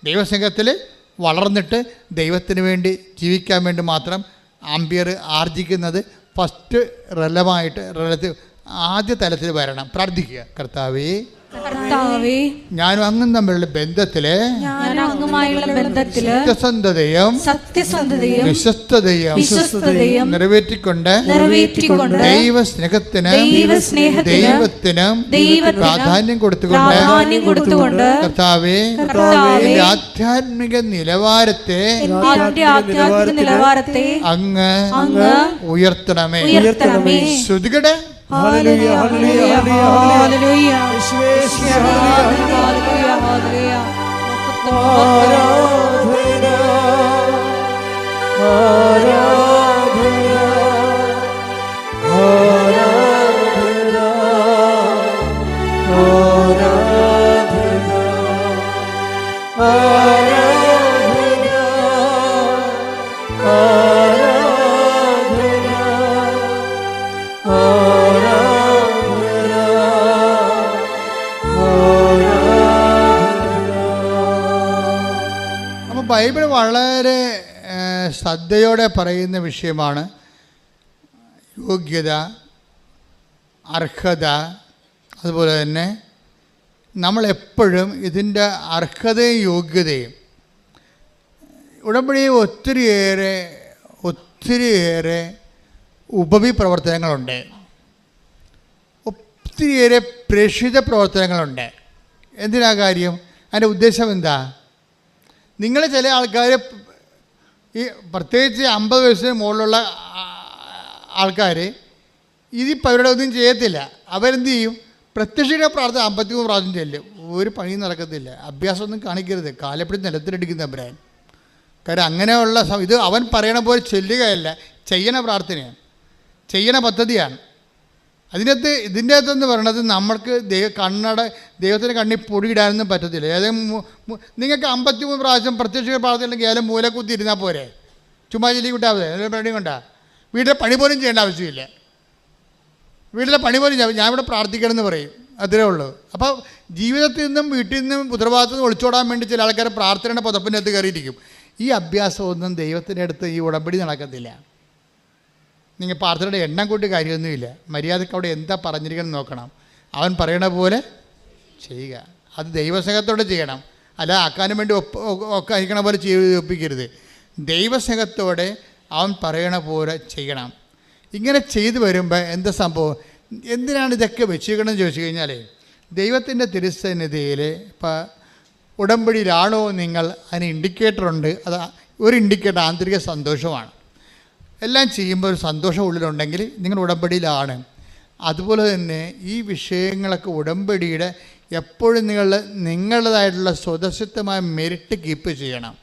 ദൈവസ്നേഹത്തിൽ വളർന്നിട്ട് ദൈവത്തിന് വേണ്ടി ജീവിക്കാൻ വേണ്ടി മാത്രം ആംബിയർ ആർജിക്കുന്നത് ഫസ്റ്റ് ആദ്യ തലത്തിൽ വരണം. പ്രാർത്ഥിക്കുക, കർത്താവേ ഞാനും അങ്ങും തമ്മിലുള്ള ബന്ധത്തില് സത്യസന്ധതയും വിശ്വസ്തതയും നിറവേറ്റിക്കൊണ്ട് ദൈവത്തിനും പ്രാധാന്യം കൊടുത്തുകൊണ്ട് കർത്താവേ ആധ്യാത്മിക നിലവാരത്തെ അങ്ങ് ഉയർത്തണമേ. ശ്രുതികടെ ഹല്ലേലൂയ ഹല്ലേലൂയ ഹല്ലേലൂയ യേശുവേ ഹല്ലേലൂയ ഹല്ലേലൂയ. ആരാധന ആരാധന ആരാധന ആരാധന ആരാധന അപ്പോൾ ബൈബിൾ വളരെ ശ്രദ്ധയോടെ പറയുന്ന വിഷയമാണ് യോഗ്യത, അർഹത. അതുപോലെ തന്നെ നമ്മളെപ്പോഴും ഇതിൻ്റെ അർഹതയും യോഗ്യതയും ഉടമ്പടിയിൽ ഒത്തിരിയേറെ ഉപവിപ്രവർത്തനങ്ങളുണ്ട്, ഒത്തിരിയേറെ പ്രേക്ഷിത പ്രവർത്തനങ്ങളുണ്ട്. എന്തിനാ കാര്യം? അതിൻ്റെ ഉദ്ദേശം എന്താ? നിങ്ങൾ ചില ആൾക്കാർ ഈ പ്രത്യേകിച്ച് 50 വയസ്സിന് മുകളിലുള്ള ആൾക്കാർ ഇതിപ്പോൾ അവരുടെ ഒന്നും ചെയ്യത്തില്ല. അവരെന്ത് ചെയ്യും? പ്രത്യക്ഷിക പ്രാർത്ഥന 53 പ്രാവശ്യം ചെല്ലും. ഒരു പണിയും നടക്കത്തില്ല. അഭ്യാസമൊന്നും കാണിക്കരുത്. കാലപ്പടി നിലത്തിലടിക്കുന്ന ബ്രാൻ. കാര്യം അങ്ങനെയുള്ള ഇത് അവൻ പറയണ പോലെ ചെല്ലുകയല്ല, ചെയ്യണ പ്രാർത്ഥനയാണ്, ചെയ്യണ പദ്ധതിയാണ്. ഇതിൻ്റെ അകത്തെന്ന് പറയണത് നമ്മൾക്ക് ദൈവത്തിൻ്റെ കണ്ണിൽ പൊടിയിടാനൊന്നും പറ്റത്തില്ല. നിങ്ങൾക്ക് 53 പ്രാവശ്യം പ്രത്യക്ഷ പ്രാർത്ഥനയില്ലെങ്കിൽ ഏതായാലും മൂലക്കുത്തി ഇരുന്നാൽ പോരെ, ചുമ്മാ ചെല്ലി കൂട്ടാൽ മതി. പണി കൊണ്ടാ വീട്ടിലെ പണി പോലും ചെയ്യേണ്ട ആവശ്യമില്ല. വീട്ടിലെ പണി പോലും ഞാൻ ഇവിടെ പ്രാർത്ഥിക്കണമെന്ന് പറയും, അത്രേ ഉള്ളൂ. അപ്പോൾ ജീവിതത്തിൽ നിന്നും വീട്ടിൽ നിന്നും ഉത്തരവാദിത്തത്തിൽ നിന്ന് ഒളിച്ചോടാൻ വേണ്ടി ചില ആൾക്കാർ പ്രാർത്ഥനയുടെ പുതപ്പിൻ്റെ അകത്ത് കയറിയിരിക്കും. ഈ അഭ്യാസമൊന്നും ദൈവത്തിൻ്റെ അടുത്ത് ഈ ഉടമ്പടി നടക്കത്തില്ല. നിങ്ങൾ പ്രാർത്ഥനയുടെ എണ്ണം കൂട്ടി കാര്യമൊന്നുമില്ല. മര്യാദയ്ക്ക് അവിടെ എന്താ പറഞ്ഞിരിക്കണം നോക്കണം. അവൻ പറയണ പോലെ ചെയ്യുക. അത് ദൈവസ്നേഹത്തോടെ ചെയ്യണം. അല്ല ആക്കാനും വേണ്ടി ഒക്കെ അയക്കണ പോലെ ഒപ്പിക്കരുത്. ദൈവസ്നേഹത്തോടെ അവൻ പറയണ പോലെ ചെയ്യണം. ഇങ്ങനെ ചെയ്തു വരുമ്പോൾ എന്താ സംഭവം? എന്തിനാണ് ഇതൊക്കെ വെച്ചിരിക്കണമെന്ന് ചോദിച്ചു കഴിഞ്ഞാൽ, ദൈവത്തിൻ്റെ തിരുസന്നിധിയിൽ ഇപ്പോൾ ഉടമ്പടിയിലാണോ നിങ്ങൾ, അതിന് ഇൻഡിക്കേറ്ററുണ്ട്. അത് ഒരു ഇൻഡിക്കേറ്റർ ആന്തരിക സന്തോഷമാണ്. എല്ലാം ചെയ്യുമ്പോൾ ഒരു സന്തോഷം ഉള്ളിലുണ്ടെങ്കിൽ നിങ്ങൾ ഉടമ്പടിയിലാണ്. അതുപോലെ തന്നെ ഈ വിഷയങ്ങളൊക്കെ ഉടമ്പടിയുടെ എപ്പോഴും നിങ്ങളുടേതായിട്ടുള്ള സ്വതസിദ്ധമായ മെറിറ്റ് കീപ്പ് ചെയ്യണം.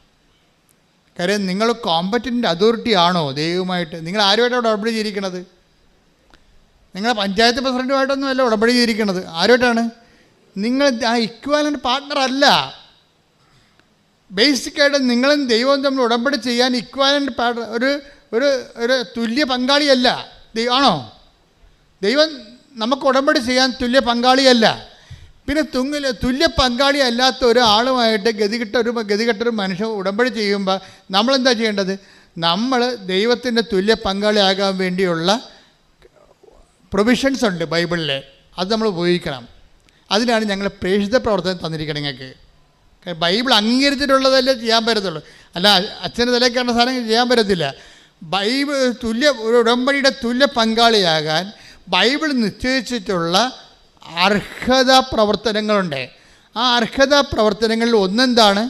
കാര്യം നിങ്ങൾ കോമ്പറ്റൻ്റ് അതോറിറ്റി ആണോ ദൈവമായിട്ട്? നിങ്ങൾ ആരുമായിട്ടാണ് ഉടമ്പടി ചെയ്തിരിക്കണത്? നിങ്ങൾ പഞ്ചായത്ത് പ്രസിഡൻറ്റുമായിട്ടൊന്നും അല്ല ഉടമ്പടി ചെയ്തിരിക്കണത്. ആരുമായിട്ടാണ്? നിങ്ങൾ ആ ഇക്വാലൻ്റ് പാർട്ട്ണർ അല്ല. ബേസിക്കായിട്ട് നിങ്ങളും ദൈവവും തമ്മിൽ ഉടമ്പടി ചെയ്യാൻ ഇക്വാലൻ്റ് പാർട്ട്ണർ ഒരു തുല്യ പങ്കാളിയല്ല. ആണോ? ദൈവം നമുക്ക് ഉടമ്പടി ചെയ്യാൻ തുല്യ പങ്കാളിയല്ല. പിന്നെ തുല്യ പങ്കാളി അല്ലാത്ത ഒരാളുമായിട്ട് ഗതികെട്ടൊരു മനുഷ്യൻ ഉടമ്പടി ചെയ്യുമ്പോൾ നമ്മളെന്താ ചെയ്യേണ്ടത്? നമ്മൾ ദൈവത്തിൻ്റെ തുല്യ പങ്കാളിയാകാൻ വേണ്ടിയുള്ള പ്രൊവിഷൻസ് ഉണ്ട് ബൈബിളിൽ. അത് നമ്മൾ ഉപയോഗിക്കണം. അതിനാണ് ഞങ്ങൾ പ്രേക്ഷിത പ്രവർത്തനം തന്നിരിക്കണം നിങ്ങൾക്ക്. ബൈബിൾ അംഗീകരിച്ചിട്ടുള്ളതല്ലേ ചെയ്യാൻ പറ്റത്തുള്ളൂ. അല്ല അച്ഛൻ്റെ തലക്കാരുടെ സാധനം ചെയ്യാൻ പറ്റത്തില്ല. ബൈബിൾ ഒരു ഉടമ്പടിയുടെ തുല്യ പങ്കാളിയാകാൻ ബൈബിൾ നിശ്ചയിച്ചിട്ടുള്ള അർഹതാ പ്രവർത്തനങ്ങളുണ്ട്. ആ അർഹതാ പ്രവർത്തനങ്ങളിൽ ഒന്നെന്താണ്?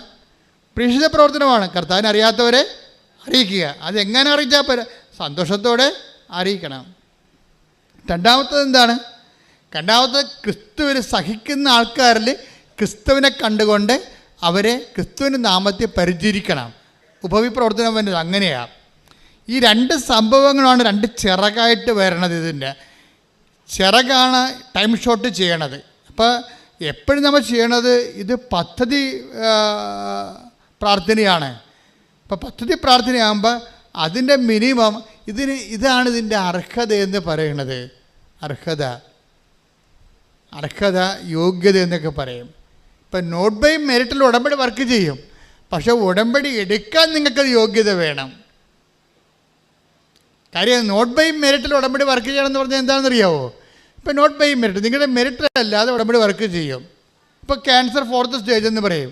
പ്രേക്ഷിത പ്രവർത്തനമാണ്. കർത്താവിനെ അറിയാത്തവരെ അറിയിക്കുക. അതെങ്ങനെ അറിയിച്ചാൽ പോരാ, സന്തോഷത്തോടെ അറിയിക്കണം. രണ്ടാമത്തത് എന്താണ്? ക്രിസ്തുവിൽ സഹിക്കുന്ന ആൾക്കാരിൽ ക്രിസ്തുവിനെ കണ്ടുകൊണ്ട് അവരെ ക്രിസ്തുവിൻ്റെ നാമത്തെ പരിചരിക്കണം. ഉപവിപ്രവർത്തനം വേണ്ടത് അങ്ങനെയാണ്. ഈ രണ്ട് സംഭവങ്ങളാണ് രണ്ട് ചിറകായിട്ട് വരണത്. ഇതിൻ്റെ ചിറകാണ് ടൈം ഷോട്ട് ചെയ്യണത്. അപ്പോൾ എപ്പോഴും നമ്മൾ ചെയ്യണത് ഇത് പദ്ധതി പ്രാർത്ഥനയാണ്. അപ്പോൾ പദ്ധതി പ്രാർത്ഥനയാകുമ്പോൾ അതിൻ്റെ മിനിമം ഇതാണ് ഇതിൻ്റെ അർഹത എന്ന് പറയുന്നത്. അർഹത യോഗ്യത എന്നൊക്കെ പറയും. ഇപ്പം നോട്ട് ബൈ മെറിറ്റിൽ ഉടമ്പടി വർക്ക് ചെയ്യും. പക്ഷേ ഉടമ്പടി എടുക്കാൻ നിങ്ങൾക്കത് യോഗ്യത വേണം. കാര്യം നോട്ട് ബൈ മെറിറ്റിൽ ഉടമ്പടി വർക്ക് ചെയ്യണമെന്ന് പറഞ്ഞാൽ എന്താണെന്ന് അറിയാമോ? ഇപ്പം നോട്ട് ബൈ മെറിറ്റ് നിങ്ങളുടെ മെറിറ്റ് അല്ലാതെ ഉടമ്പടി വർക്ക് ചെയ്യും. ഇപ്പോൾ ക്യാൻസർ 4th സ്റ്റേജ് എന്ന് പറയും.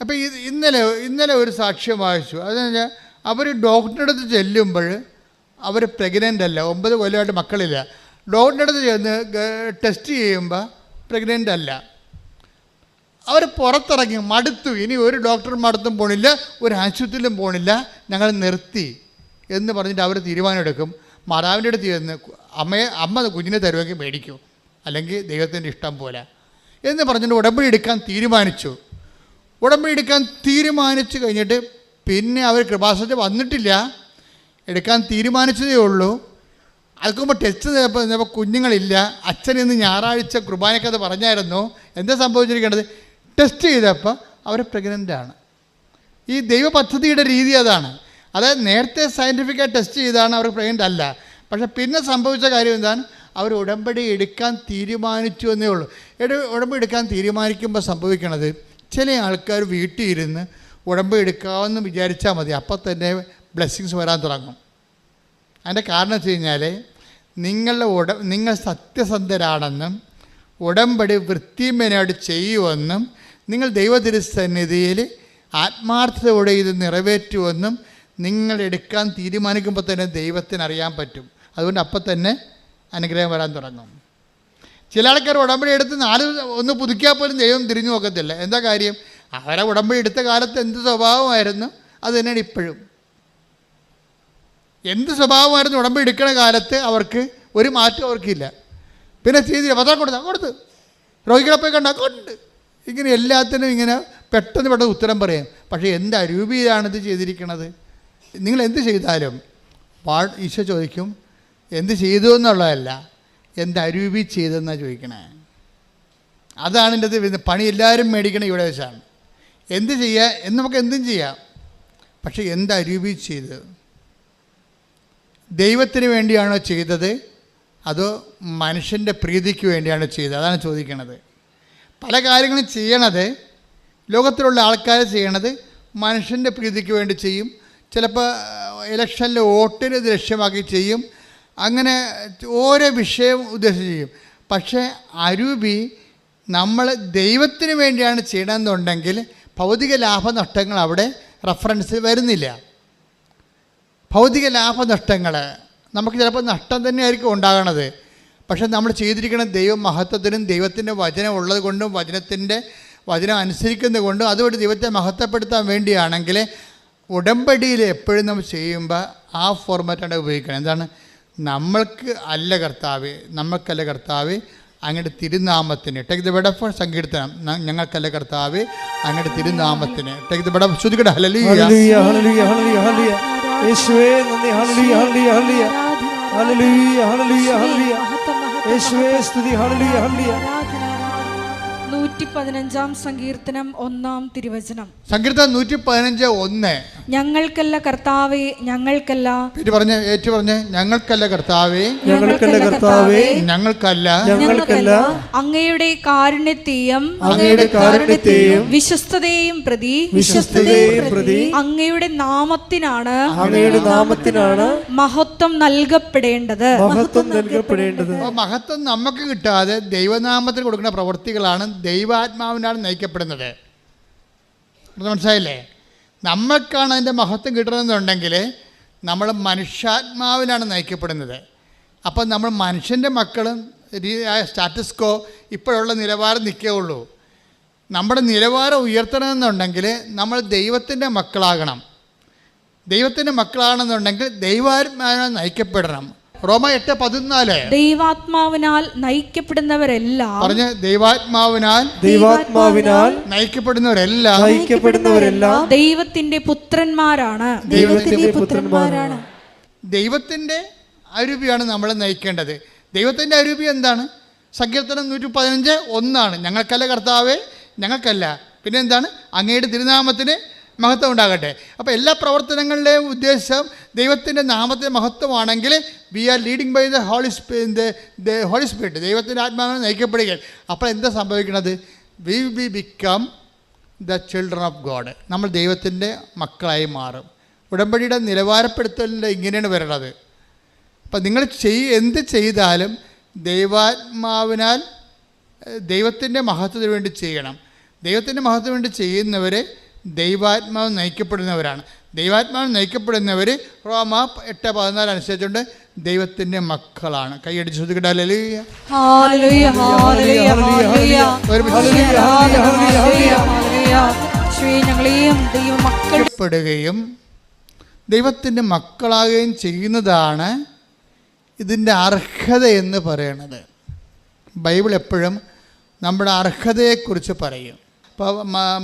അപ്പോൾ ഇന്നലെ ഒരു സാക്ഷ്യം വായിച്ചു. അതെന്ന് വെച്ചാൽ അവർ ഡോക്ടറുടെ അടുത്ത് ചെല്ലുമ്പോൾ അവർ പ്രഗ്നൻ്റ് അല്ല, 9 കൊല്ലമായിട്ട് മക്കളില്ല. ഡോക്ടറുടെ അടുത്ത് ചെന്ന് ടെസ്റ്റ് ചെയ്യുമ്പോൾ പ്രഗ്നൻ്റ് അല്ല. അവർ പുറത്തിറങ്ങി മടുത്തു. ഇനി ഒരു ഡോക്ടറും അടുത്തും പോണില്ല, ഒരു ആശുപത്രിയിലും പോണില്ല, ഞങ്ങൾ നിർത്തി എന്ന് പറഞ്ഞിട്ട് അവർ തീരുമാനമെടുക്കും. മാതാവിൻ്റെ അടുത്ത് ചെന്ന് അമ്മ കുഞ്ഞിനെ തരുമെങ്കിൽ മേടിക്കൂ, അല്ലെങ്കിൽ ദൈവത്തിൻ്റെ ഇഷ്ടം പോലെ എന്ന് പറഞ്ഞിട്ട് ഉടമ്പടി എടുക്കാൻ തീരുമാനിച്ചു. ഉടമ്പടി എടുക്കാൻ തീരുമാനിച്ചു കഴിഞ്ഞിട്ട് പിന്നെ അവർ കൃപാസനത്തിൽ വന്നിട്ടില്ല, എടുക്കാൻ തീരുമാനിച്ചതേ ഉള്ളൂ. അതിന് മുമ്പ് ടെസ്റ്റ് ചെയ്തപ്പോൾ കുഞ്ഞുങ്ങളില്ല. അച്ഛൻ ഇന്ന് ഞായറാഴ്ച കുർബാനക്കത് പറഞ്ഞായിരുന്നു. എന്താ സംഭവിച്ചിരിക്കേണ്ടത്? ടെസ്റ്റ് ചെയ്തപ്പോൾ അവർ പ്രഗ്നൻ്റാണ്. ഈ ദൈവ പദ്ധതിയുടെ രീതി അതാണ്. അതായത് നേരത്തെ സയൻറ്റിഫിക്കായി ടെസ്റ്റ് ചെയ്താണ് അവർ പ്രഗ്നൻ്റ് അല്ല. പക്ഷേ പിന്നെ സംഭവിച്ച കാര്യം എന്താണ്? അവർ ഉടമ്പടി എടുക്കാൻ തീരുമാനിച്ചു എന്നേ ഉള്ളൂ. ഉടമ്പടി എടുക്കാൻ തീരുമാനിക്കുമ്പോൾ സംഭവിക്കണത്, ചില ആൾക്കാർ വീട്ടിൽ ഇരുന്ന് ഉടമ്പടി എടുക്കാമെന്ന് വിചാരിച്ചാൽ മതി, അപ്പം തന്നെ ബ്ലെസ്സിങ്സ് വരാൻ തുടങ്ങും. അതിൻ്റെ കാരണം വെച്ച് കഴിഞ്ഞാൽ നിങ്ങൾ സത്യസന്ധരാണെന്നും ഉടമ്പടി വൃത്തിമേനായിട്ട് ചെയ്യുമെന്നും നിങ്ങൾ ദൈവതിരുസന്നിധിയിൽ ആത്മാർത്ഥതയോടെ ഇത് നിറവേറ്റുമെന്നും നിങ്ങൾ എടുക്കാൻ തീരുമാനിക്കുമ്പോൾ തന്നെ ദൈവത്തിന് അറിയാൻ പറ്റും. അതുകൊണ്ട് അപ്പം തന്നെ അനുഗ്രഹം വരാൻ തുടങ്ങും. ചില ആൾക്കാർ ഉടമ്പടി എടുത്ത് ഒന്ന് പുതുക്കിയാൽ പോലും ദൈവം തിരിഞ്ഞു നോക്കത്തില്ല. എന്താ കാര്യം? അവരെ ഉടമ്പടി എടുത്ത കാലത്ത് എന്ത് സ്വഭാവമായിരുന്നു അത് തന്നെയാണ് ഇപ്പോഴും. എന്ത് സ്വഭാവമായിരുന്നു ഉടമ്പടി എടുക്കുന്ന കാലത്ത് അവർക്ക് ഒരു മാറ്റം അവർക്കില്ല. പിന്നെ ചെയ്തില്ല, പത്രം കൊടുത്ത് രോഗികളെ പോയി കൊണ്ട് ഇങ്ങനെ എല്ലാത്തിനും ഇങ്ങനെ പെട്ടെന്ന് ഉത്തരം പറയാം. പക്ഷേ എന്ത് അരൂപിയിലാണിത് ചെയ്തിരിക്കുന്നത്? നിങ്ങൾ എന്ത് ചെയ്താലും ഈശോ ചോദിക്കും എന്ത് ചെയ്തു എന്നുള്ളതല്ല, എന്ത് അരൂപി ചെയ്തെന്നാണ് ചോദിക്കണേ. അതാണ് എൻ്റെ പണി എല്ലാവരും മേടിക്കണേ ഇവിടെ വെച്ചാണ്. എന്ത് ചെയ്യുക എന്ന് നമുക്ക് എന്തും ചെയ്യാം, പക്ഷേ എന്ത് അരൂപി ചെയ്ത്? ദൈവത്തിന് വേണ്ടിയാണോ ചെയ്തത് അതോ മനുഷ്യൻ്റെ പ്രീതിക്ക് വേണ്ടിയാണോ ചെയ്തത്? അതാണ് ചോദിക്കണത്. പല കാര്യങ്ങളും ചെയ്യണത്, ലോകത്തിലുള്ള ആൾക്കാർ ചെയ്യണത് മനുഷ്യൻ്റെ പ്രീതിക്ക് വേണ്ടി ചെയ്യും. ചിലപ്പോൾ ഇലക്ഷനിൽ വോട്ടിന് ലക്ഷ്യമാക്കി ചെയ്യും. അങ്ങനെ ഓരോ വിഷയം ഉദ്ദേശിച്ച് ചെയ്യും. പക്ഷേ അരൂപി നമ്മൾ ദൈവത്തിന് വേണ്ടിയാണ് ചെയ്യണമെന്നുണ്ടെങ്കിൽ ഭൗതിക ലാഭനഷ്ടങ്ങൾ അവിടെ റെഫറൻസ് വരുന്നില്ല. ഭൗതിക ലാഭനഷ്ടങ്ങൾ നമുക്ക് ചിലപ്പോൾ നഷ്ടം തന്നെയായിരിക്കും ഉണ്ടാകണത്. പക്ഷെ നമ്മൾ ചെയ്തിരിക്കുന്ന ദൈവ മഹത്വത്തിനും ദൈവത്തിൻ്റെ വചനം ഉള്ളത് കൊണ്ടും വചനം അനുസരിക്കുന്നത് കൊണ്ടും അതുകൊണ്ട് ദൈവത്തെ മഹത്വപ്പെടുത്താൻ വേണ്ടിയാണെങ്കിൽ ഉടമ്പടിയിൽ എപ്പോഴും നമ്മൾ ചെയ്യുമ്പോൾ ആ ഫോർമാറ്റാണ് ഉപയോഗിക്കണം. എന്താണ്? നമ്മൾക്കല്ല കർത്താവ് അങ്ങയുടെ തിരുനാമത്തിന് ടേക്ക് ദ ബെഡ് ഓഫ് സങ്കീർത്തനം. ഞങ്ങൾക്കല്ല കർത്താവ് അങ്ങയുടെ തിരുനാമത്തിന് ടേക്ക് ദ ബെഡ് ഓഫ് ശ്രുതികട ഹല്ലേലൂയ ഹല്ലേലൂയ ഹല്ലേലൂയ ഹല്ലേലൂയ യേശുവേ നന്ദി ഹല്ലേലൂയ ഹല്ലേലൂയ ഹല്ലേലൂയ ഹല്ലേലൂയ ഹല്ലേലൂയ യേശുവേ സ്തുതി ഹല്ലേലൂയ ഹല്ലേലൂയ. 115 സങ്കീർത്തനം 1 തിരുവചനം. സങ്കീർത്തനം 115:1. ഞങ്ങൾക്കല്ല കർത്താവേ ഞങ്ങൾക്കല്ല. പറഞ്ഞേ ഞങ്ങൾക്കല്ല കർത്താവേ ഞങ്ങൾക്കല്ല അങ്ങയുടെ കാരുണ്യത്തെയും വിശ്വസ്തതയെയും പ്രതി അങ്ങയുടെ നാമത്തിനാണ് മഹത്വം നൽകപ്പെടേണ്ടത്. മഹത്വം നമുക്ക് കിട്ടാതെ ദൈവനാമത്തിന് കൊടുക്കുന്ന പ്രവൃത്തികളാണ് ദൈവാത്മാവിനാണ് നയിക്കപ്പെടുന്നത്. മനസ്സിലായില്ലേ? നമ്മൾക്കാണ് അതിൻ്റെ മഹത്വം കിട്ടണമെന്നുണ്ടെങ്കിൽ നമ്മൾ മനുഷ്യാത്മാവിനാണ് നയിക്കപ്പെടുന്നത്. അപ്പം നമ്മൾ മനുഷ്യൻ്റെ മക്കളും സ്റ്റാറ്റസ് കോ ഇപ്പോഴുള്ള നിലവാരം നിൽക്കുകയുള്ളൂ. നമ്മുടെ നിലവാരം ഉയർത്തണമെന്നുണ്ടെങ്കിൽ നമ്മൾ ദൈവത്തിൻ്റെ മക്കളാകണം. ദൈവത്തിൻ്റെ മക്കളാണെന്നുണ്ടെങ്കിൽ ദൈവാത്മാവിനാൽ നയിക്കപ്പെടണം. റോമ 8:14. ദൈവാത്മാവിനാൽ നയിക്കപ്പെടുന്നവരെല്ലാം പറഞ്ഞ് ദൈവാത്മാവിനാൽ നയിക്കപ്പെടുന്നവരെല്ലാം ദൈവത്തിന്റെ പുത്രന്മാരാണ്. ദൈവത്തിൻ്റെ അരൂപിയാണ് നമ്മളെ നയിക്കേണ്ടത്. ദൈവത്തിൻ്റെ അരൂപി എന്താണ്? സങ്കീർത്തനം 115:1. ഞങ്ങൾക്കല്ല കർത്താവേ ഞങ്ങൾക്കല്ല. പിന്നെ എന്താണ്? അങ്ങയുടെ തിരുനാമത്തിന് മഹത്വം ഉണ്ടാകട്ടെ. അപ്പോൾ എല്ലാ പ്രവർത്തനങ്ങളുടെയും ഉദ്ദേശം ദൈവത്തിൻ്റെ നാമത്തിൻ്റെ മഹത്വമാണെങ്കിൽ we are leading by the holy spirit. ദൈവത്തിൻ്റെ ആത്മാവിനെ നയിക്കപ്പെടുകയാണ്. അപ്പോൾ എന്താ സംഭവിക്കുന്നത്? We become the children of God. നമ്മൾ ദൈവത്തിൻ്റെ മക്കളായി മാറും. ഉടമ്പടിയുടെ നിലവാരപ്പെടുത്തലിൻ്റെ ഇങ്ങനെയാണ് വരണത്. അപ്പം നിങ്ങൾ എന്ത് ചെയ്താലും ദൈവാത്മാവിനാൽ ദൈവത്തിൻ്റെ മഹത്വത്തിന് വേണ്ടി ചെയ്യണം. ദൈവത്തിൻ്റെ മഹത്വത്തിന് വേണ്ടി ചെയ്യുന്നവർ ദൈവാത്മാവ് നയിക്കപ്പെടുന്നവരാണ്. ദൈവാത്മാവ് നയിക്കപ്പെടുന്നവർ റോമ 8:14 അനുസരിച്ചുകൊണ്ട് ദൈവത്തിൻ്റെ മക്കളാണ്. കൈയടിച്ച് ശ്രദ്ധിക്കട്ടെ. ഹല്ലേലൂയ ഹല്ലേലൂയ ഹല്ലേലൂയ ഹല്ലേലൂയ. ഞങ്ങളെയും ദൈവമക്കളപ്പെടുകയും ദൈവത്തിൻ്റെ മക്കളാകുകയും ചെയ്യുന്നതാണ് ഇതിൻ്റെ അർഹത എന്ന് പറയണത്. ബൈബിൾ എപ്പോഴും നമ്മുടെ അർഹതയെക്കുറിച്ച് പറയും. ഇപ്പോൾ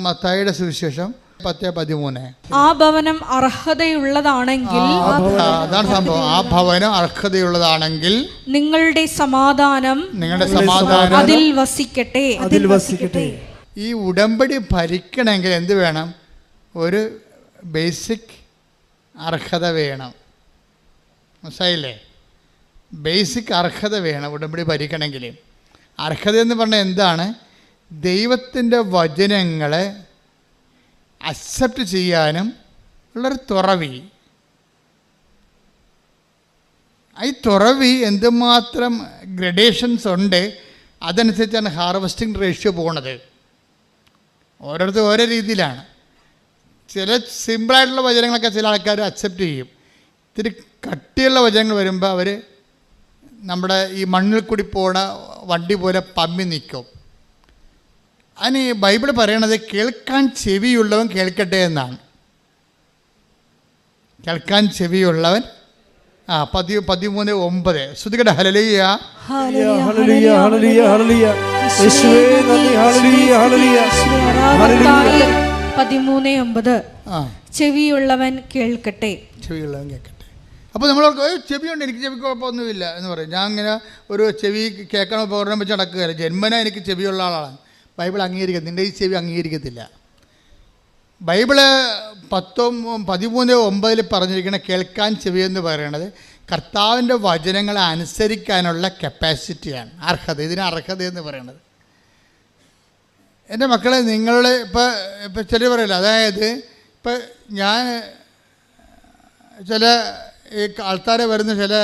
മത്തായിയുടെ സുവിശേഷം 10:13, ആ ഭവനം അർഹതയുള്ളതാണെങ്കിൽ, അതാണ് സംഭവം, ആ ഭവനം അർഹതയുള്ളതാണെങ്കിൽ നിങ്ങളുടെ സമാധാനം അതിൽ വസിക്കട്ടെ. ഈ ഉടമ്പടി ഭരിക്കണമെങ്കിൽ എന്ത് വേണം? ഒരു ബേസിക് അർഹത വേണം. മനസ്സിലായില്ലേ? ബേസിക് അർഹത വേണം ഉടമ്പടി ഭരിക്കണമെങ്കിൽ. അർഹത എന്ന് പറഞ്ഞാൽ എന്താണ്? ദൈവത്തിൻ്റെ വചനങ്ങളെ അക്സെപ്റ്റ് ചെയ്യാനും ഉള്ളൊരു തുറവി. ഈ തുറവി എന്തുമാത്രം ഗ്രഡേഷൻസ് ഉണ്ട്, അതനുസരിച്ചാണ് ഹാർവസ്റ്റിംഗ് റേഷ്യോ പോകുന്നത്. ഓരോരുത്തർ ഓരോ രീതിയിലാണ്. ചില സിമ്പിളായിട്ടുള്ള വചനങ്ങളൊക്കെ ചില ആൾക്കാർ അക്സെപ്റ്റ് ചെയ്യും. ഇത്തിരി കട്ടിയുള്ള വചനങ്ങൾ വരുമ്പോൾ അവർ നമ്മുടെ ഈ മണ്ണിൽ കൂടി പോണ വണ്ടി പോലെ പമ്മി നിൽക്കും. അതിന് ബൈബിൾ പറയണത് കേൾക്കാൻ ചെവിയുള്ളവൻ കേൾക്കട്ടെ എന്നാണ്. കേൾക്കാൻ ചെവിയുള്ളവൻ 13:9 ശ്രുതികട ഹല്ലേലൂയ. ഹല്ലേലൂയ ഹല്ലേലൂയ ഹല്ലേലൂയ യേശുവേ നന്ദി. ഹല്ലേലൂയ ഹല്ലേലൂയ ഹല്ലേലൂയ. 13:9 ചെവിയുള്ളവൻ കേൾക്കട്ടെ. ചെവിയുള്ളവൻ കേൾക്കട്ടെ. അപ്പോൾ നമ്മൾ ചെവിയുണ്ട്, എനിക്ക് ചെവി കുഴപ്പമൊന്നുമില്ല എന്ന് പറയും. ഞാൻ അങ്ങനെ ഒരു ചെവി കേൾക്കണ ഉപകരണം വെച്ച് നടക്കുകയല്ല. ജന്മന എനിക്ക് ചെവിയുള്ള ആളാണ്. ബൈബിൾ അംഗീകരിക്കുക, നിൻ്റെ ഈ ചെവി അംഗീകരിക്കത്തില്ല. ബൈബിള് 13:9 പറഞ്ഞിരിക്കുന്ന കേൾക്കാൻ ചെവി എന്ന് പറയുന്നത് കർത്താവിൻ്റെ വചനങ്ങളെ അനുസരിക്കാനുള്ള കപ്പാസിറ്റിയാണ്, അർഹത. ഇതിന് അർഹത എന്ന് പറയുന്നത്. എൻ്റെ മക്കളെ, നിങ്ങൾ ഇപ്പം ചില പറയില്ല, അതായത് ഇപ്പം ഞാൻ ചില ഈ ആൾക്കാരെ വരുന്ന ചില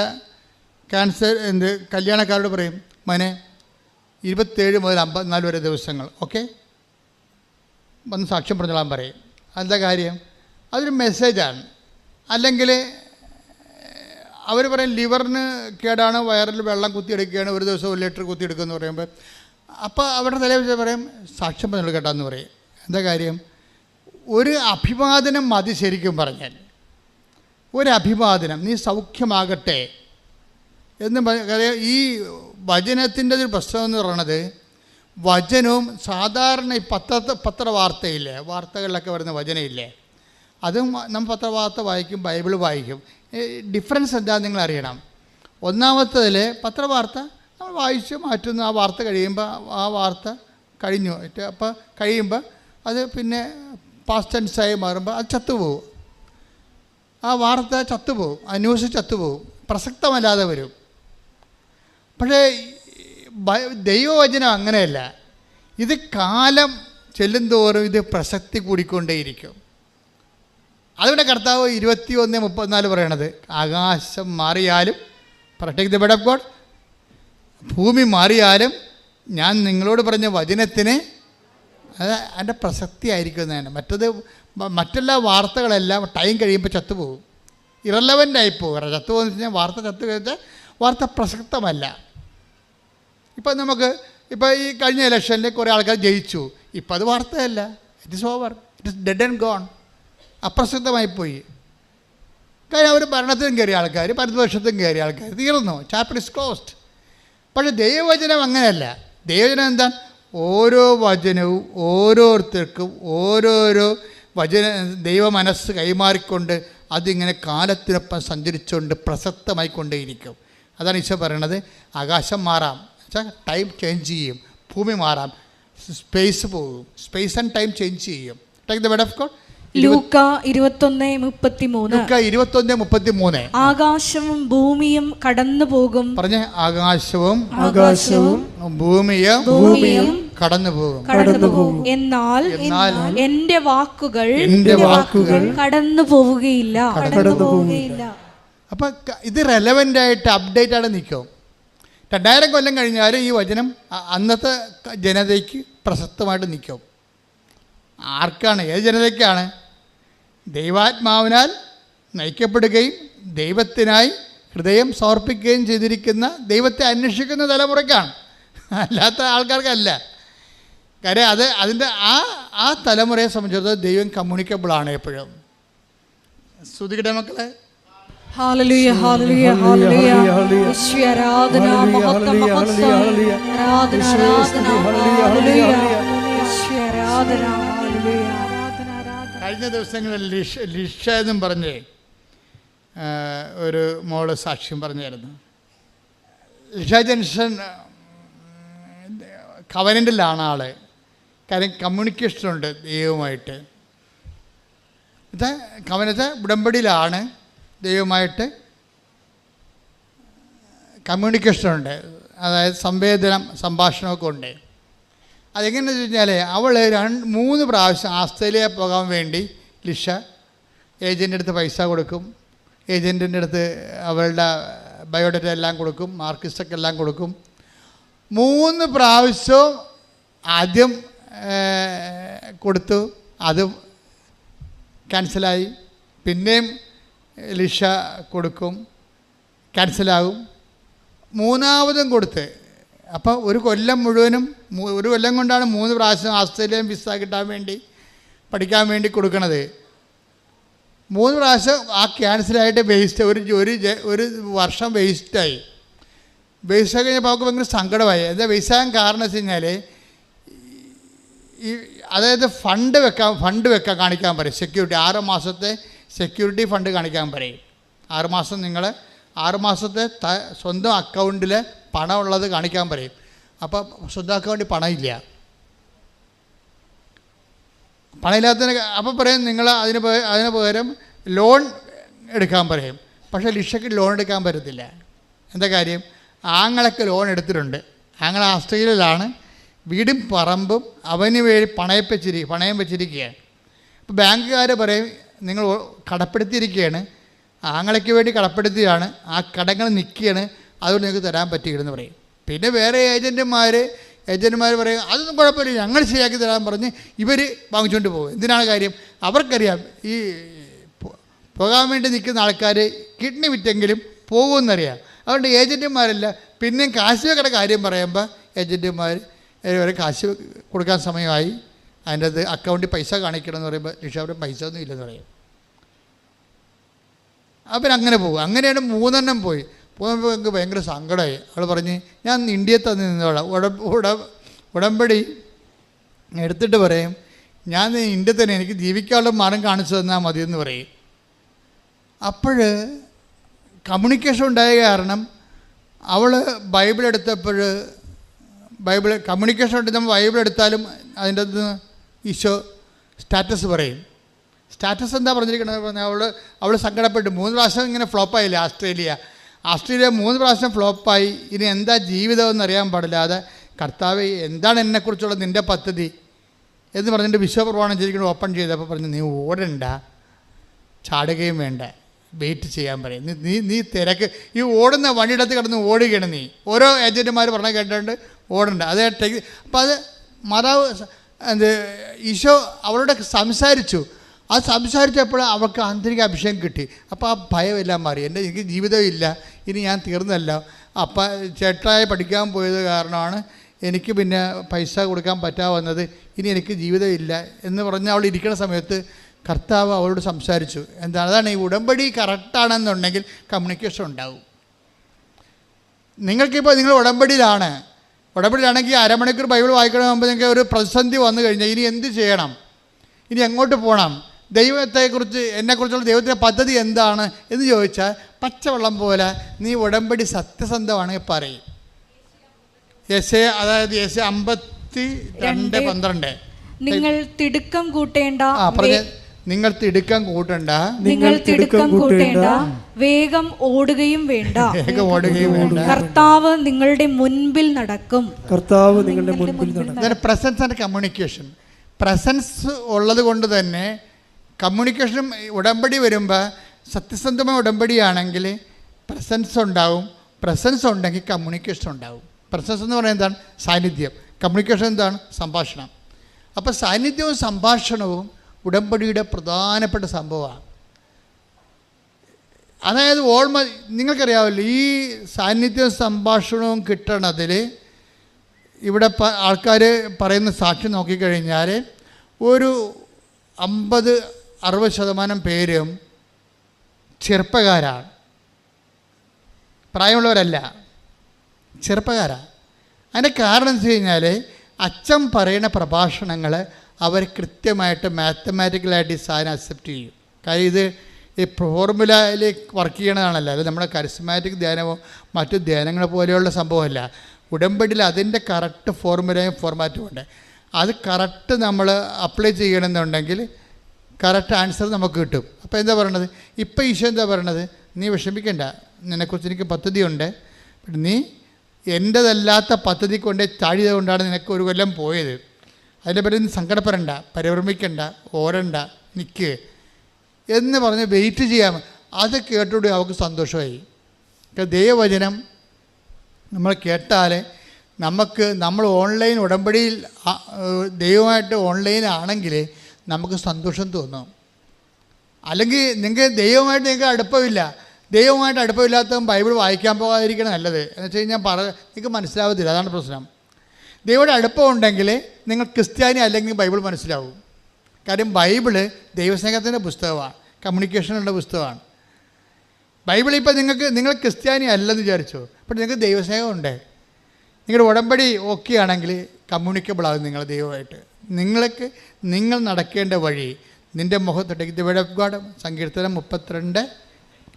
ക്യാൻസർ കല്യാണക്കാരോട് പറയും, മോനെ 27 മുതൽ 54 വരെ ദിവസങ്ങൾ ഓക്കെ വന്ന് സാക്ഷ്യം പറഞ്ഞോളാൻ പറയും. എന്താ കാര്യം? അതൊരു മെസ്സേജാണ്. അല്ലെങ്കിൽ അവർ പറയും ലിവറിന് കേടാണ്, വയറിൽ വെള്ളം കുത്തിയെടുക്കുകയാണ്, ഒരു ദിവസം 1 ലിറ്റർ കുത്തിയെടുക്കുമെന്ന് പറയുമ്പോൾ അപ്പോൾ അവരുടെ തലയിൽ പറയും സാക്ഷ്യം പറഞ്ഞു കേട്ടാന്ന് പറയും. എന്താ കാര്യം? ഒരു അഭിവാദനം മതി. ശരിക്കും പറഞ്ഞാൽ ഒരു അഭിവാദനം, നീ സൗഖ്യമാകട്ടെ എന്ന് ഈ വചനത്തിൻ്റെ ഒരു പ്രശ്നം എന്ന് പറയുന്നത്, വചനവും സാധാരണ ഈ പത്രവാർത്തയില്ലേ, വാർത്തകളിലൊക്കെ വരുന്ന വചനമില്ലേ, അതും നമ്മൾ പത്രവാർത്ത വായിക്കും, ബൈബിൾ വായിക്കും. ഡിഫറൻസ് എന്താണെന്ന് നിങ്ങൾ അറിയണം. ഒന്നാമത്തതിൽ പത്രവാർത്ത നമ്മൾ വായിച്ച് മാറ്റുന്നു. ആ വാർത്ത കഴിയുമ്പോൾ ആ വാർത്ത കഴിഞ്ഞു. അപ്പോൾ കഴിയുമ്പോൾ അത് പിന്നെ പാസ്റ്റ് ടെൻസായി മാറുമ്പോൾ അത് ചത്തുപോകും. ആ വാർത്ത ചത്തുപോകും, ആ ന്യൂസ് ചത്തുപോകും, പ്രസക്തമല്ലാതെ വരും. പക്ഷേ ദൈവവചനം അങ്ങനെയല്ല. ഇത് കാലം ചെല്ലുന്തോറും ഇത് പ്രസക്തി കൂടിക്കൊണ്ടേയിരിക്കും. അതുകൊണ്ട് കർത്താവ് 21:34 പറയണത്, ആകാശം മാറിയാലും protect the word of God, ഭൂമി മാറിയാലും ഞാൻ നിങ്ങളോട് പറഞ്ഞ വചനത്തിന് അത് അതിൻ്റെ പ്രസക്തി ആയിരിക്കും എന്നാണ്. മറ്റെല്ലാ വാർത്തകളെല്ലാം ടൈം കഴിയുമ്പോൾ ചത്തുപോകും, ഇറലവൻ്റായിപ്പോകും. ചത്തുപോകുന്ന വെച്ച് കഴിഞ്ഞാൽ വാർത്ത ചത്തു കഴിഞ്ഞാൽ വാർത്ത പ്രസക്തമല്ല. ഇപ്പം നമുക്ക് ഇപ്പോൾ ഈ കഴിഞ്ഞ ഇലക്ഷനിൽ കുറേ ആൾക്കാർ ജയിച്ചു, ഇപ്പം അത് വാർത്തയല്ല, it is over, it is dead and gone, അപ്രസക്തമായിപ്പോയി. കാര്യം അവർ ഭരണത്തിലും കയറിയ ആൾക്കാർ, ഭരണപക്ഷത്തും കയറിയ ആൾക്കാർ, തീർന്നു, ചാപ്റ്റർ ഇസ് ക്ലോസ്ഡ്. പക്ഷേ ദൈവവചനം അങ്ങനെയല്ല. ദൈവവചനം എന്താ? ഓരോ വചനവും ഓരോരുത്തർക്കും ഓരോരോ ദൈവ മനസ്സ് കൈമാറിക്കൊണ്ട് അതിങ്ങനെ കാലത്തിനൊപ്പം സഞ്ചരിച്ചുകൊണ്ട് പ്രസക്തമായിക്കൊണ്ടേയിരിക്കും. അതാണ് ഈശോ പറയണത്. ആകാശം മാറാം, ടൈം ചേഞ്ച് ചെയ്യും, ഭൂമി മാറാം, സ്പേസ് പോകും, സ്പേസ് ആൻഡ് ടൈം ചേഞ്ച് ചെയ്യും. Take the word of God. ലൂക്ക 21:33 ആകാശവും ഭൂമിയും കടന്നു പോകും. പറഞ്ഞേ, ആകാശവും ഭൂമിയും കടന്നു പോകും. എന്നാൽ എന്റെ വാക്കുകൾ കടന്നു പോവുകയില്ല. അപ്പം ഇത് റെലവൻ്റ് ആയിട്ട് അപ്ഡേറ്റ് ആയിട്ട് നിൽക്കും. 2000 കൊല്ലം കഴിഞ്ഞാലും ഈ വചനം അന്നത്തെ ജനതയ്ക്ക് പ്രസക്തമായിട്ട് നിൽക്കും. ആർക്കാണ്? ഏത് ജനതയ്ക്കാണ്? ദൈവാത്മാവിനാൽ നയിക്കപ്പെടുകയും ദൈവത്തിനായി ഹൃദയം സമർപ്പിക്കുകയും ചെയ്തിരിക്കുന്ന, ദൈവത്തെ അന്വേഷിക്കുന്ന തലമുറയ്ക്കാണ്, അല്ലാത്ത ആൾക്കാർക്കല്ല. കാര്യം അതിൻ്റെ ആ തലമുറയെ സംബന്ധിച്ചിടത്തോളം ദൈവം കമ്മ്യൂണിക്കബിളാണ് എപ്പോഴും. ശ്രുതികട മക്കളെ, ഹല്ലേലൂയ ഹല്ലേലൂയ ഹല്ലേലൂയ യേശുവേ ആരാധന മഹത്വം മഹത്വം ആരാധന ആരാധന ഹല്ലേലൂയ യേശുവേ ആരാധന ഹല്ലേലൂയ ആരാധന ആരാധന. കഴിഞ്ഞ ദിവസങ്ങളിൽ ലിഷ എന്നും പറഞ്ഞ് ഒരു മോള് സാക്ഷ്യം പറഞ്ഞായിരുന്നു. ലിഷ ജംഗ്ഷൻ കവനൻ്റിലാണ് ആള്. കാര്യം കമ്മ്യൂണിക്കേഷനുണ്ട് ദൈവവുമായിട്ട്. ഇത് കവനത്തെ ഉടമ്പടിയിലാണ് ദൈവമായിട്ട് കമ്മ്യൂണിക്കേഷനുണ്ട്. അതായത് സംവേദനം സംഭാഷണമൊക്കെ ഉണ്ട്. അതെങ്ങനെയാണെന്ന് വെച്ച് കഴിഞ്ഞാൽ അവൾ 3 പ്രാവശ്യം ഓസ്ട്രേലിയ പോകാൻ വേണ്ടി ലിഷ ഏജൻറ്റിൻ്റെ അടുത്ത് പൈസ കൊടുക്കും. ഏജൻറ്റിൻ്റെ അടുത്ത് അവളുടെ ബയോഡേറ്റ എല്ലാം കൊടുക്കും, മാർക്കിസ്റ്റൊക്കെ എല്ലാം കൊടുക്കും. 3 പ്രാവശ്യവും ആദ്യം കൊടുത്തു, അത് ക്യാൻസലായി. പിന്നെയും ലിഷ കൊടുക്കും, ക്യാൻസലാകും. 3ാമതും കൊടുത്ത്. അപ്പോൾ ഒരു കൊല്ലം മുഴുവനും 1 കൊല്ലം കൊണ്ടാണ് 3 പ്രാവശ്യം ഓസ്ട്രേലിയൻ വിസ കിട്ടാൻ വേണ്ടി പഠിക്കാൻ വേണ്ടി കൊടുക്കണത്. 3 പ്രാവശ്യം ആ ക്യാൻസലായിട്ട് വേസ്റ്റ്, ഒരു വർഷം വേസ്റ്റായി. വേസ്റ്റ് കഴിഞ്ഞപ്പോൾ അവർക്ക് ഭയങ്കര സങ്കടമായി. എന്താ വേസ്റ്റാകാൻ കാരണം വെച്ച് കഴിഞ്ഞാൽ അതായത് ഫണ്ട് വെക്കാൻ കാണിക്കാൻ പറയും. സെക്യൂരിറ്റി 6 മാസത്തെ സെക്യൂരിറ്റി ഫണ്ട് കാണിക്കാൻ പറയും. 6 മാസം നിങ്ങൾ 6 മാസത്തെ സ്വന്തം അക്കൗണ്ടിൽ പണം ഉള്ളത് കാണിക്കാൻ പറയും. അപ്പോൾ സ്വന്തം അക്കൗണ്ടിൽ പണമില്ല. പണമില്ലാത്തതിന് അപ്പോൾ പറയും നിങ്ങൾ അതിന് പകരം ലോൺ എടുക്കാൻ പറയും. പക്ഷേ ലിഷയ്ക്ക് ലോൺ എടുക്കാൻ പറ്റത്തില്ല. എന്താ കാര്യം? ആങ്ങളൊക്കെ ലോൺ എടുത്തിട്ടുണ്ട്. ആങ്ങള ഓസ്ട്രേലിയയിലാണ്, വീടും പറമ്പും അവന് വേണ്ടി പണയം വെച്ചിരിക്കുകയാണ്. അപ്പോൾ ബാങ്കുകാർ പറയും നിങ്ങൾ കടപ്പെടുത്തിയിരിക്കുകയാണ്, ആങ്ങളയ്ക്ക് വേണ്ടി കടപ്പെടുത്തിയാണ്, ആ കടങ്ങൾ നിൽക്കുകയാണ്, അതുകൊണ്ട് നിങ്ങൾക്ക് തരാൻ പറ്റുകയെന്ന് പറയും. പിന്നെ വേറെ ഏജൻറ്റുമാർ പറയും അതൊന്നും കുഴപ്പമില്ല, ഞങ്ങൾ ശരിയാക്കി തരാൻ പറഞ്ഞ് ഇവർ വാങ്ങിച്ചുകൊണ്ട് പോകും. എന്തിനാണ് കാര്യം? അവർക്കറിയാം ഈ പോകാൻ വേണ്ടി നിൽക്കുന്ന ആൾക്കാർ കിഡ്നി വിറ്റെങ്കിലും പോകുമെന്നറിയാം. അതുകൊണ്ട് ഏജൻറ്റുമാരല്ല. പിന്നെയും കാശ് വെക്കയുടെ കാര്യം പറയുമ്പോൾ ഏജൻറ്റുമാർ വരെ കാശ് കൊടുക്കാൻ സമയമായി, അതിൻ്റെ അത് അക്കൗണ്ടിൽ പൈസ കാണിക്കണമെന്ന് പറയുമ്പോൾ ലിഷ പൈസ ഒന്നും ഇല്ലെന്ന് പറയും. അപ്പം അങ്ങനെ പോകും. അങ്ങനെയാണ് 3 പോയി. പോകുമ്പോൾ എനിക്ക് ഭയങ്കര സങ്കടമായി. അവൾ പറഞ്ഞ് ഞാൻ ഇന്ത്യയിൽ തന്നെ നിന്നോളാം, ഉടമ്പടി എടുത്തിട്ട് പറയും ഞാൻ ഇന്ത്യയിൽ തന്നെ, എനിക്ക് ജീവിക്കാനുള്ള മാർഗം കാണിച്ചു തന്നാൽ മതിയെന്ന് പറയും. അപ്പോൾ കമ്മ്യൂണിക്കേഷൻ ഉണ്ടായ കാരണം അവൾ ബൈബിൾ എടുത്തപ്പോൾ കമ്മ്യൂണിക്കേഷൻ ഉണ്ട്. നമ്മൾ ബൈബിൾ എടുത്താലും അതിൻ്റെ അകത്ത് ഈശോ സ്റ്റാറ്റസ് പറയും. സ്റ്റാറ്റസ് എന്താ പറഞ്ഞിരിക്കണമെന്ന് പറഞ്ഞാൽ അവൾ സങ്കടപ്പെട്ടു. 3 പ്രാവശ്യം ഇങ്ങനെ ഫ്ലോപ്പായില്ലേ ഓസ്ട്രേലിയ 3 പ്രാവശ്യം ഫ്ലോപ്പായി. ഇനി എന്താ ജീവിതമെന്ന് അറിയാൻ പാടില്ലാതെ കർത്താവ് എന്താണ് എന്നെക്കുറിച്ചുള്ള നിൻ്റെ പദ്ധതി എന്ന് പറഞ്ഞിട്ട് വിശ്വപ്രമാണം ചെയ്തിരിക്കണം ഓപ്പൺ ചെയ്തപ്പോൾ പറഞ്ഞു നീ ഓടണ്ട, ചാടുകയും വേണ്ട, വെയിറ്റ് ചെയ്യാൻ പറയും. നീ തിരക്ക് ഈ ഓടുന്ന വണ്ടിയിടത്ത് കിടന്ന് ഓടുകയാണ് നീ. ഓരോ ഏജൻറ്റുമാർ പറഞ്ഞ കേട്ടിട്ടുണ്ട് ഓടണ്ട. അത് അപ്പോൾ അത് മാതാവ് ഈശോ അവളോട് സംസാരിച്ചു. അത് സംസാരിച്ചപ്പോൾ അവൾക്ക് ആന്തരിക അഭിഷേകം കിട്ടി. അപ്പോൾ ആ ഭയമെല്ലാം മാറി. എനിക്ക് ജീവിതമില്ല, ഇനി ഞാൻ തീർന്നല്ല. അപ്പം ചേട്ടായി പഠിക്കാൻ പോയത് കാരണമാണ് എനിക്ക് പിന്നെ പൈസ കൊടുക്കാൻ പറ്റാതെ വന്നത്, ഇനി എനിക്ക് ജീവിതമില്ല എന്ന് പറഞ്ഞ് അവൾ ഇരിക്കുന്ന സമയത്ത് കർത്താവ് അവളോട് സംസാരിച്ചു. എന്താണ്? അതാണ് ഈ ഉടമ്പടി കറക്റ്റാണെന്നുണ്ടെങ്കിൽ കമ്മ്യൂണിക്കേഷൻ ഉണ്ടാവും. നിങ്ങൾക്കിപ്പോൾ നിങ്ങൾ ഉടമ്പടിയിലാണെങ്കിൽ അരമണിക്കൂർ ബൈബിൾ വായിക്കണമെങ്കിൽ നിങ്ങൾക്ക് ഒരു പ്രതിസന്ധി വന്നു കഴിഞ്ഞാൽ ഇനി എന്ത് ചെയ്യണം, ഇനി എങ്ങോട്ട് പോകണം, ദൈവത്തെക്കുറിച്ച് എന്നെക്കുറിച്ചുള്ള ദൈവത്തിൻ്റെ പദ്ധതി എന്താണ് എന്ന് ചോദിച്ചാൽ പച്ചവെള്ളം പോലെ നീ ഉടമ്പടി സത്യസന്ധമാണെങ്കിൽ പറയും. അതായത് 52:12 നിങ്ങൾ തിടുക്കം കൂട്ടേണ്ട, നിങ്ങൾ തിടുക്കം കൂട്ടണ്ട, വേഗം ഓടുകയും വേണ്ട, കർത്താവ് നിങ്ങളുടെ മുൻപിൽ നടക്കും. Presence and communication. പ്രസൻസ് ഉള്ളത് കൊണ്ട് തന്നെ കമ്മ്യൂണിക്കേഷനും ഉടമ്പടി വരുമ്പോൾ സത്യസന്ധമായ ഉടമ്പടിയാണെങ്കിൽ പ്രസൻസ് ഉണ്ടാവും. പ്രസൻസ് ഉണ്ടെങ്കിൽ കമ്മ്യൂണിക്കേഷൻ ഉണ്ടാവും. പ്രസൻസ് എന്ന് പറയുന്നത് എന്താണ്? സാന്നിധ്യം. കമ്മ്യൂണിക്കേഷൻ എന്താണ്? സംഭാഷണം. അപ്പോൾ സാന്നിധ്യവും സംഭാഷണവും ഉടമ്പടിയുടെ പ്രധാനപ്പെട്ട സംഭവമാണ്. അതായത് നിങ്ങൾക്കറിയാമല്ലോ ഈ സാന്നിധ്യവും സംഭാഷണവും കിട്ടണതിൽ ഇവിടെ ആൾക്കാർ പറയുന്ന സാക്ഷി നോക്കിക്കഴിഞ്ഞാൽ ഒരു 50-60% പേരും ചെറുപ്പക്കാരാണ്. പ്രായമുള്ളവരല്ല, ചെറുപ്പക്കാരാണ്. അതിൻ്റെ കാരണം എന്ന് വെച്ച് കഴിഞ്ഞാൽ അച്ഛൻ പറയുന്ന പ്രഭാഷണങ്ങൾ അവർ കൃത്യമായിട്ട് മാത്തമാറ്റിക്കലായിട്ട് ഈ സാധനം അക്സെപ്റ്റ് ചെയ്യും. കാര്യം ഇത് ഈ ഫോർമുലയിൽ വർക്ക് ചെയ്യണതാണല്ലോ, അത് നമ്മുടെ കരിസ്മാറ്റിക് ധ്യാനമോ മറ്റു ധ്യാനങ്ങൾ പോലെയുള്ള സംഭവമല്ല. ഉടമ്പടിയിൽ അതിൻ്റെ കറക്റ്റ് ഫോർമുലയും ഫോർമാറ്റും ഉണ്ട്. അത് കറക്റ്റ് നമ്മൾ അപ്ലൈ ചെയ്യണമെന്നുണ്ടെങ്കിൽ കറക്റ്റ് ആൻസർ നമുക്ക് കിട്ടും. അപ്പോൾ എന്താ പറയണത്? ഇപ്പോൾ ഈശോ എന്താ പറയണത്? നീ വിഷമിക്കണ്ട, നിന്നെക്കുറിച്ച് എനിക്ക് പദ്ധതിയുണ്ട്. നീ എൻ്റെതല്ലാത്ത പദ്ധതി കൊണ്ട് ചാടിയത് കൊണ്ടാണ് നിനക്ക് ഒരു കൊല്ലം പോയത്. അതിൻ്റെ പേര് നീ സങ്കടപ്പെടണ്ട, പരിഭ്രമിക്കണ്ട, ഓരണ്ട, നിൽക്ക് എന്ന് പറഞ്ഞ് വെയിറ്റ് ചെയ്യാം. അത് കേട്ടോടെ അവർക്ക് സന്തോഷമായി. ദൈവവചനം നമ്മൾ കേട്ടാൽ നമ്മൾ ഓൺലൈൻ ഉടമ്പടിയിൽ ദൈവമായിട്ട് ഓൺലൈനാണെങ്കിൽ നമുക്ക് സന്തോഷം തോന്നും. അല്ലെങ്കിൽ നിങ്ങൾക്ക് ദൈവമായിട്ട് നിങ്ങൾക്ക് അടുപ്പമില്ല, ദൈവമായിട്ട് അടുപ്പമില്ലാത്തവൻ ബൈബിൾ വായിക്കാൻ പോകാതിരിക്കണം നല്ലത്. എന്ന് വെച്ച് കഴിഞ്ഞാൽ നിങ്ങൾക്ക് മനസ്സിലാവത്തില്ല, അതാണ് പ്രശ്നം. ദൈവയുടെ അടുപ്പമുണ്ടെങ്കിൽ നിങ്ങൾ ക്രിസ്ത്യാനി അല്ലെങ്കിൽ ബൈബിൾ മനസ്സിലാവും. കാര്യം ബൈബിള് ദൈവസ്നേഹത്തിൻ്റെ പുസ്തകമാണ്, കമ്മ്യൂണിക്കേഷനുള്ള പുസ്തകമാണ്. ബൈബിൾ ഇപ്പോൾ നിങ്ങൾ ക്രിസ്ത്യാനി അല്ലെന്ന് വിചാരിച്ചോ, അപ്പോൾ നിങ്ങൾക്ക് ദൈവസ്നേഹമുണ്ട്. നിങ്ങളുടെ ഉടമ്പടി ഓക്കെ ആണെങ്കിൽ കമ്മ്യൂണിക്കബിൾ ആകും നിങ്ങൾ ദൈവമായിട്ട്. നിങ്ങൾ നടക്കേണ്ട വഴി നിൻ്റെ മുഖത്തൊട്ടേക്ക് ദി വേർഡ് ഓഫ് ഗോഡ്. സങ്കീർത്തനം 32:8.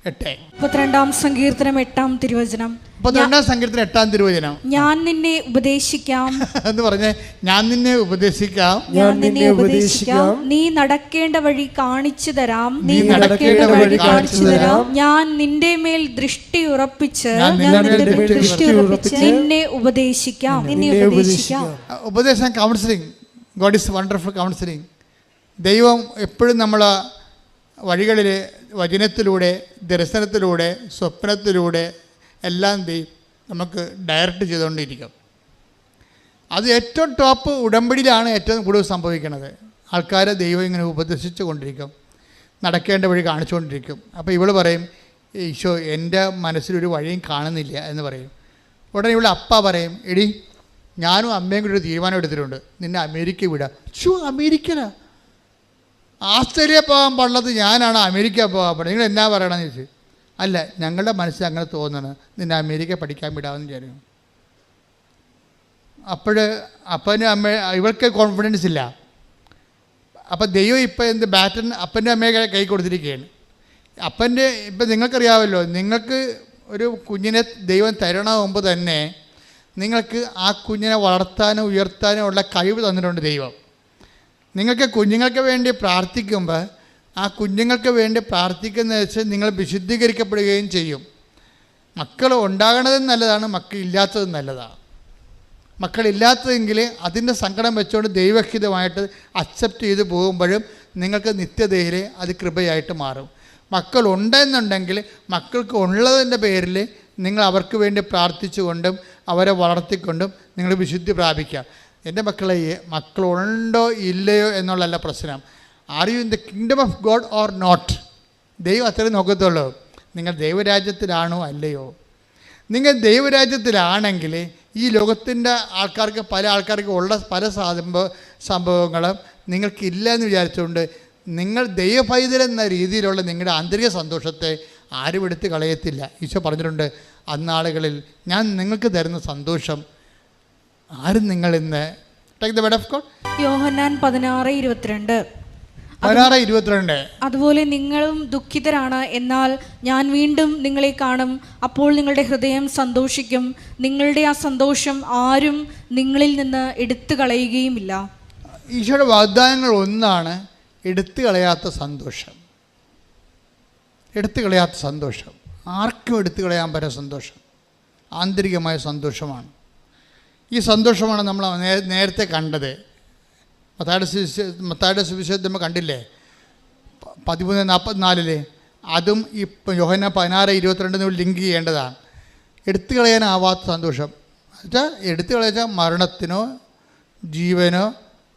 32-ാം സങ്കീർത്തനം 8-ാം തിരുവചനം. 32-ാം സങ്കീർത്തനം 8-ാം തിരുവചനം. ഞാൻ നിന്നെ ഉപദേശിക്കാം എന്ന് പറഞ്ഞ് ഞാൻ നിന്നെ ഉപദേശിക്കാം, ഞാൻ നിന്നെ ഉപദേശിക്കാം, നീ നടക്കേണ്ട വഴി കാണിച്ചു തരാം, നീ നടക്കേണ്ട വഴി കാണിച്ചു തരാം, ഞാൻ നിന്റെ മേൽ ദൃഷ്ടി ഉറപ്പിച്ച് നിന്നെ ഉപദേശിക്കാം. ഉപദേശം counselling. God is wonderful counselling. ദൈവം എപ്പോഴും നമ്മൾ വഴികളിൽ വചനത്തിലൂടെ, ദർശനത്തിലൂടെ, സ്വപ്നത്തിലൂടെ എല്ലാം നമുക്ക് ഡയറക്റ്റ് ചെയ്തുകൊണ്ടിരിക്കും. അത് ഏറ്റവും ടോപ്പ് ഉടമ്പടിയിലാണ് ഏറ്റവും കൂടുതൽ സംഭവിക്കുന്നത്. ആൾക്കാരെ ദൈവം ഇങ്ങനെ ഉപദേശിച്ചു കൊണ്ടിരിക്കും, നടക്കേണ്ട വഴി കാണിച്ചുകൊണ്ടിരിക്കും. അപ്പോൾ ഇവൾ പറയും, ഈശോ എൻ്റെ മനസ്സിലൊരു വഴിയും കാണുന്നില്ല എന്ന് പറയും. ഉടനെ ഇവിടെ അപ്പ പറയും, എടി ഞാനും അമ്മയും കൂടി ഒരു തീരുമാനം എടുത്തിട്ടുണ്ട്, നിന്നെ അമേരിക്ക വിടാം. അമേരിക്കനാ? ആസ്ട്രേലിയ പോകാൻ പാടുള്ളത് ഞാനാണ്, അമേരിക്ക പോകാൻ പാടുള്ളത്, നിങ്ങൾ എന്നാ പറയണമെന്ന് ചോദിച്ചു. അല്ല, ഞങ്ങളുടെ മനസ്സിൽ അങ്ങനെ തോന്നണം, നിന്നെ അമേരിക്ക പഠിക്കാൻ വിടാമെന്ന് വിചാരിക്കും. അപ്പനും അമ്മ ഇവൾക്ക് കോൺഫിഡൻസ് ഇല്ല. അപ്പം ദൈവം ഇപ്പം എന്ത് ബാറ്റൺ അപ്പൻ്റെ അമ്മയെ കൈ കൊടുത്തിരിക്കുകയാണ്. ഇപ്പം നിങ്ങൾക്കറിയാമല്ലോ, നിങ്ങൾക്ക് ഒരു കുഞ്ഞിനെ ദൈവം തരണ മുമ്പ് തന്നെ നിങ്ങൾക്ക് ആ കുഞ്ഞിനെ വളർത്താനും ഉയർത്താനും ഉള്ള കഴിവ് തന്നിട്ടുണ്ട് ദൈവം. നിങ്ങൾക്ക് കുഞ്ഞുങ്ങൾക്ക് വേണ്ടി പ്രാർത്ഥിക്കുമ്പോൾ ആ കുഞ്ഞുങ്ങൾക്ക് വേണ്ടി പ്രാർത്ഥിക്കുന്ന വെച്ച് നിങ്ങൾ വിശുദ്ധീകരിക്കപ്പെടുകയും ചെയ്യും. മക്കൾ ഉണ്ടാകണതും നല്ലതാണ്, മക്കളില്ലാത്തതും നല്ലതാണ്. മക്കളില്ലാത്തതെങ്കിൽ അതിൻ്റെ സങ്കടം വെച്ചുകൊണ്ട് ദൈവഹിതമായിട്ട് അക്സെപ്റ്റ് ചെയ്ത് പോകുമ്പോഴും നിങ്ങൾക്ക് നിത്യതയിൽ അത് കൃപയായിട്ട് മാറും. മക്കളുണ്ടെന്നുണ്ടെങ്കിൽ മക്കൾക്ക് ഉള്ളതിൻ്റെ പേരിൽ നിങ്ങൾ അവർക്ക് വേണ്ടി പ്രാർത്ഥിച്ചുകൊണ്ടും അവരെ വളർത്തിക്കൊണ്ടും നിങ്ങൾ വിശുദ്ധി പ്രാപിക്കുക. എൻ്റെ മക്കളുണ്ടോ ഇല്ലയോ എന്നുള്ളതല്ല പ്രശ്നം. Are you in the kingdom of God or not? ദൈവം അത്രയും നോക്കത്തുള്ളൂ. നിങ്ങൾ ദൈവരാജ്യത്തിലാണോ അല്ലയോ? നിങ്ങൾ ദൈവരാജ്യത്തിലാണെങ്കിൽ ഈ ലോകത്തിൻ്റെ പല ആൾക്കാർക്ക് ഉള്ള പല സംഭവങ്ങളും നിങ്ങൾക്കില്ല എന്ന് വിചാരിച്ചുകൊണ്ട് നിങ്ങൾ ദൈവപൈതലെന്ന രീതിയിലുള്ള നിങ്ങളുടെ ആന്തരിക സന്തോഷത്തെ ആരും എടുത്ത് കളയത്തില്ല. ഈശോ പറഞ്ഞിട്ടുണ്ട്, അന്നാളുകളിൽ ഞാൻ നിങ്ങൾക്ക് തരുന്ന സന്തോഷം ആരും നിങ്ങൾ ഇന്ന്. Take the word of God. യോഹന്നാൻ 16:22. അതുപോലെ നിങ്ങളും ദുഃഖിതരാണ്, എന്നാൽ ഞാൻ വീണ്ടും നിങ്ങളെ കാണും, അപ്പോൾ നിങ്ങളുടെ ഹൃദയം സന്തോഷിക്കും, നിങ്ങളുടെ ആ സന്തോഷം ആരും നിങ്ങളിൽ നിന്ന് എടുത്തു കളയുകയുമില്ല. ഈശോയുടെ വാഗ്ദാനങ്ങൾ ഒന്നാണ് എടുത്തു കളയാത്ത സന്തോഷം. എടുത്തു കളയാത്ത സന്തോഷം ആർക്കും എടുത്തു കളയാൻ പറ്റുന്ന സന്തോഷം ആന്തരികമായ സന്തോഷമാണ്. ഈ സന്തോഷമാണ് നമ്മൾ നേരത്തെ കണ്ടത്. മത്തായിയുടെ സുവിശേഷം നമ്മൾ കണ്ടില്ലേ, 13:44. അതും ഈ യോഹന്നാൻ 16:22 ലിങ്ക് ചെയ്യേണ്ടതാണ്. എടുത്തു കളയാനാവാത്ത സന്തോഷം എന്നുവെച്ചാൽ എടുത്തു കളയാച്ചാൽ മരണത്തിനോ ജീവനോ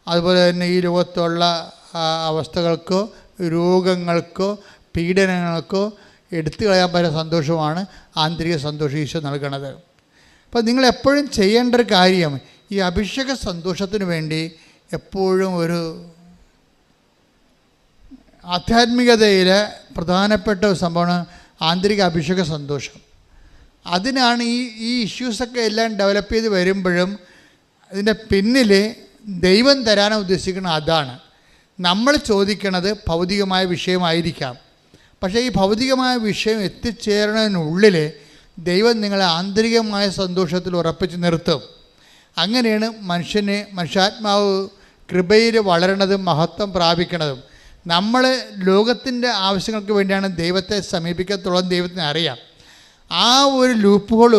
അതുപോലെ തന്നെ ഈ ലോകത്തുള്ള അവസ്ഥകൾക്കോ രോഗങ്ങൾക്കോ പീഡനങ്ങൾക്കോ എടുത്തു കളയാൻ പറ്റുന്ന സന്തോഷമാണ് ആന്തരിക സന്തോഷം ഈശോ നൽകണത്. അപ്പോൾ നിങ്ങളെപ്പോഴും ചെയ്യേണ്ട ഒരു കാര്യം ഈ അഭിഷേക സന്തോഷത്തിന് വേണ്ടി എപ്പോഴും ഒരു ആധ്യാത്മികതയിലെ പ്രധാനപ്പെട്ട ഒരു സംഭവമാണ് ആന്തരിക അഭിഷേക സന്തോഷം. അതിനാണ് ഈ ഇഷ്യൂസൊക്കെ എല്ലാം ഡെവലപ്പ് ചെയ്ത് വരുമ്പോഴും ഇതിൻ്റെ പിന്നിൽ ദൈവം തരാൻ ഉദ്ദേശിക്കുന്നത് അതാണ്. നമ്മൾ ചോദിക്കണത് ഭൗതികമായ വിഷയമായിരിക്കാം, പക്ഷേ ഈ ഭൗതികമായ വിഷയം എത്തിച്ചേരണതിനുള്ളിൽ ദൈവം നിങ്ങളെ ആന്തരികമായ സന്തോഷത്തിൽ ഉറപ്പിച്ച് നിർത്തും. അങ്ങനെയാണ് മനുഷ്യാത്മാവ് കൃപയിൽ വളരണതും മഹത്വം പ്രാപിക്കണതും. നമ്മൾ ലോകത്തിൻ്റെ ആവശ്യങ്ങൾക്ക് വേണ്ടിയാണ് ദൈവത്തെ സമീപിക്കത്തുള്ളൂ, ദൈവത്തിന് അറിയാം. ആ ഒരു ലൂപ്പ് ഹോൾ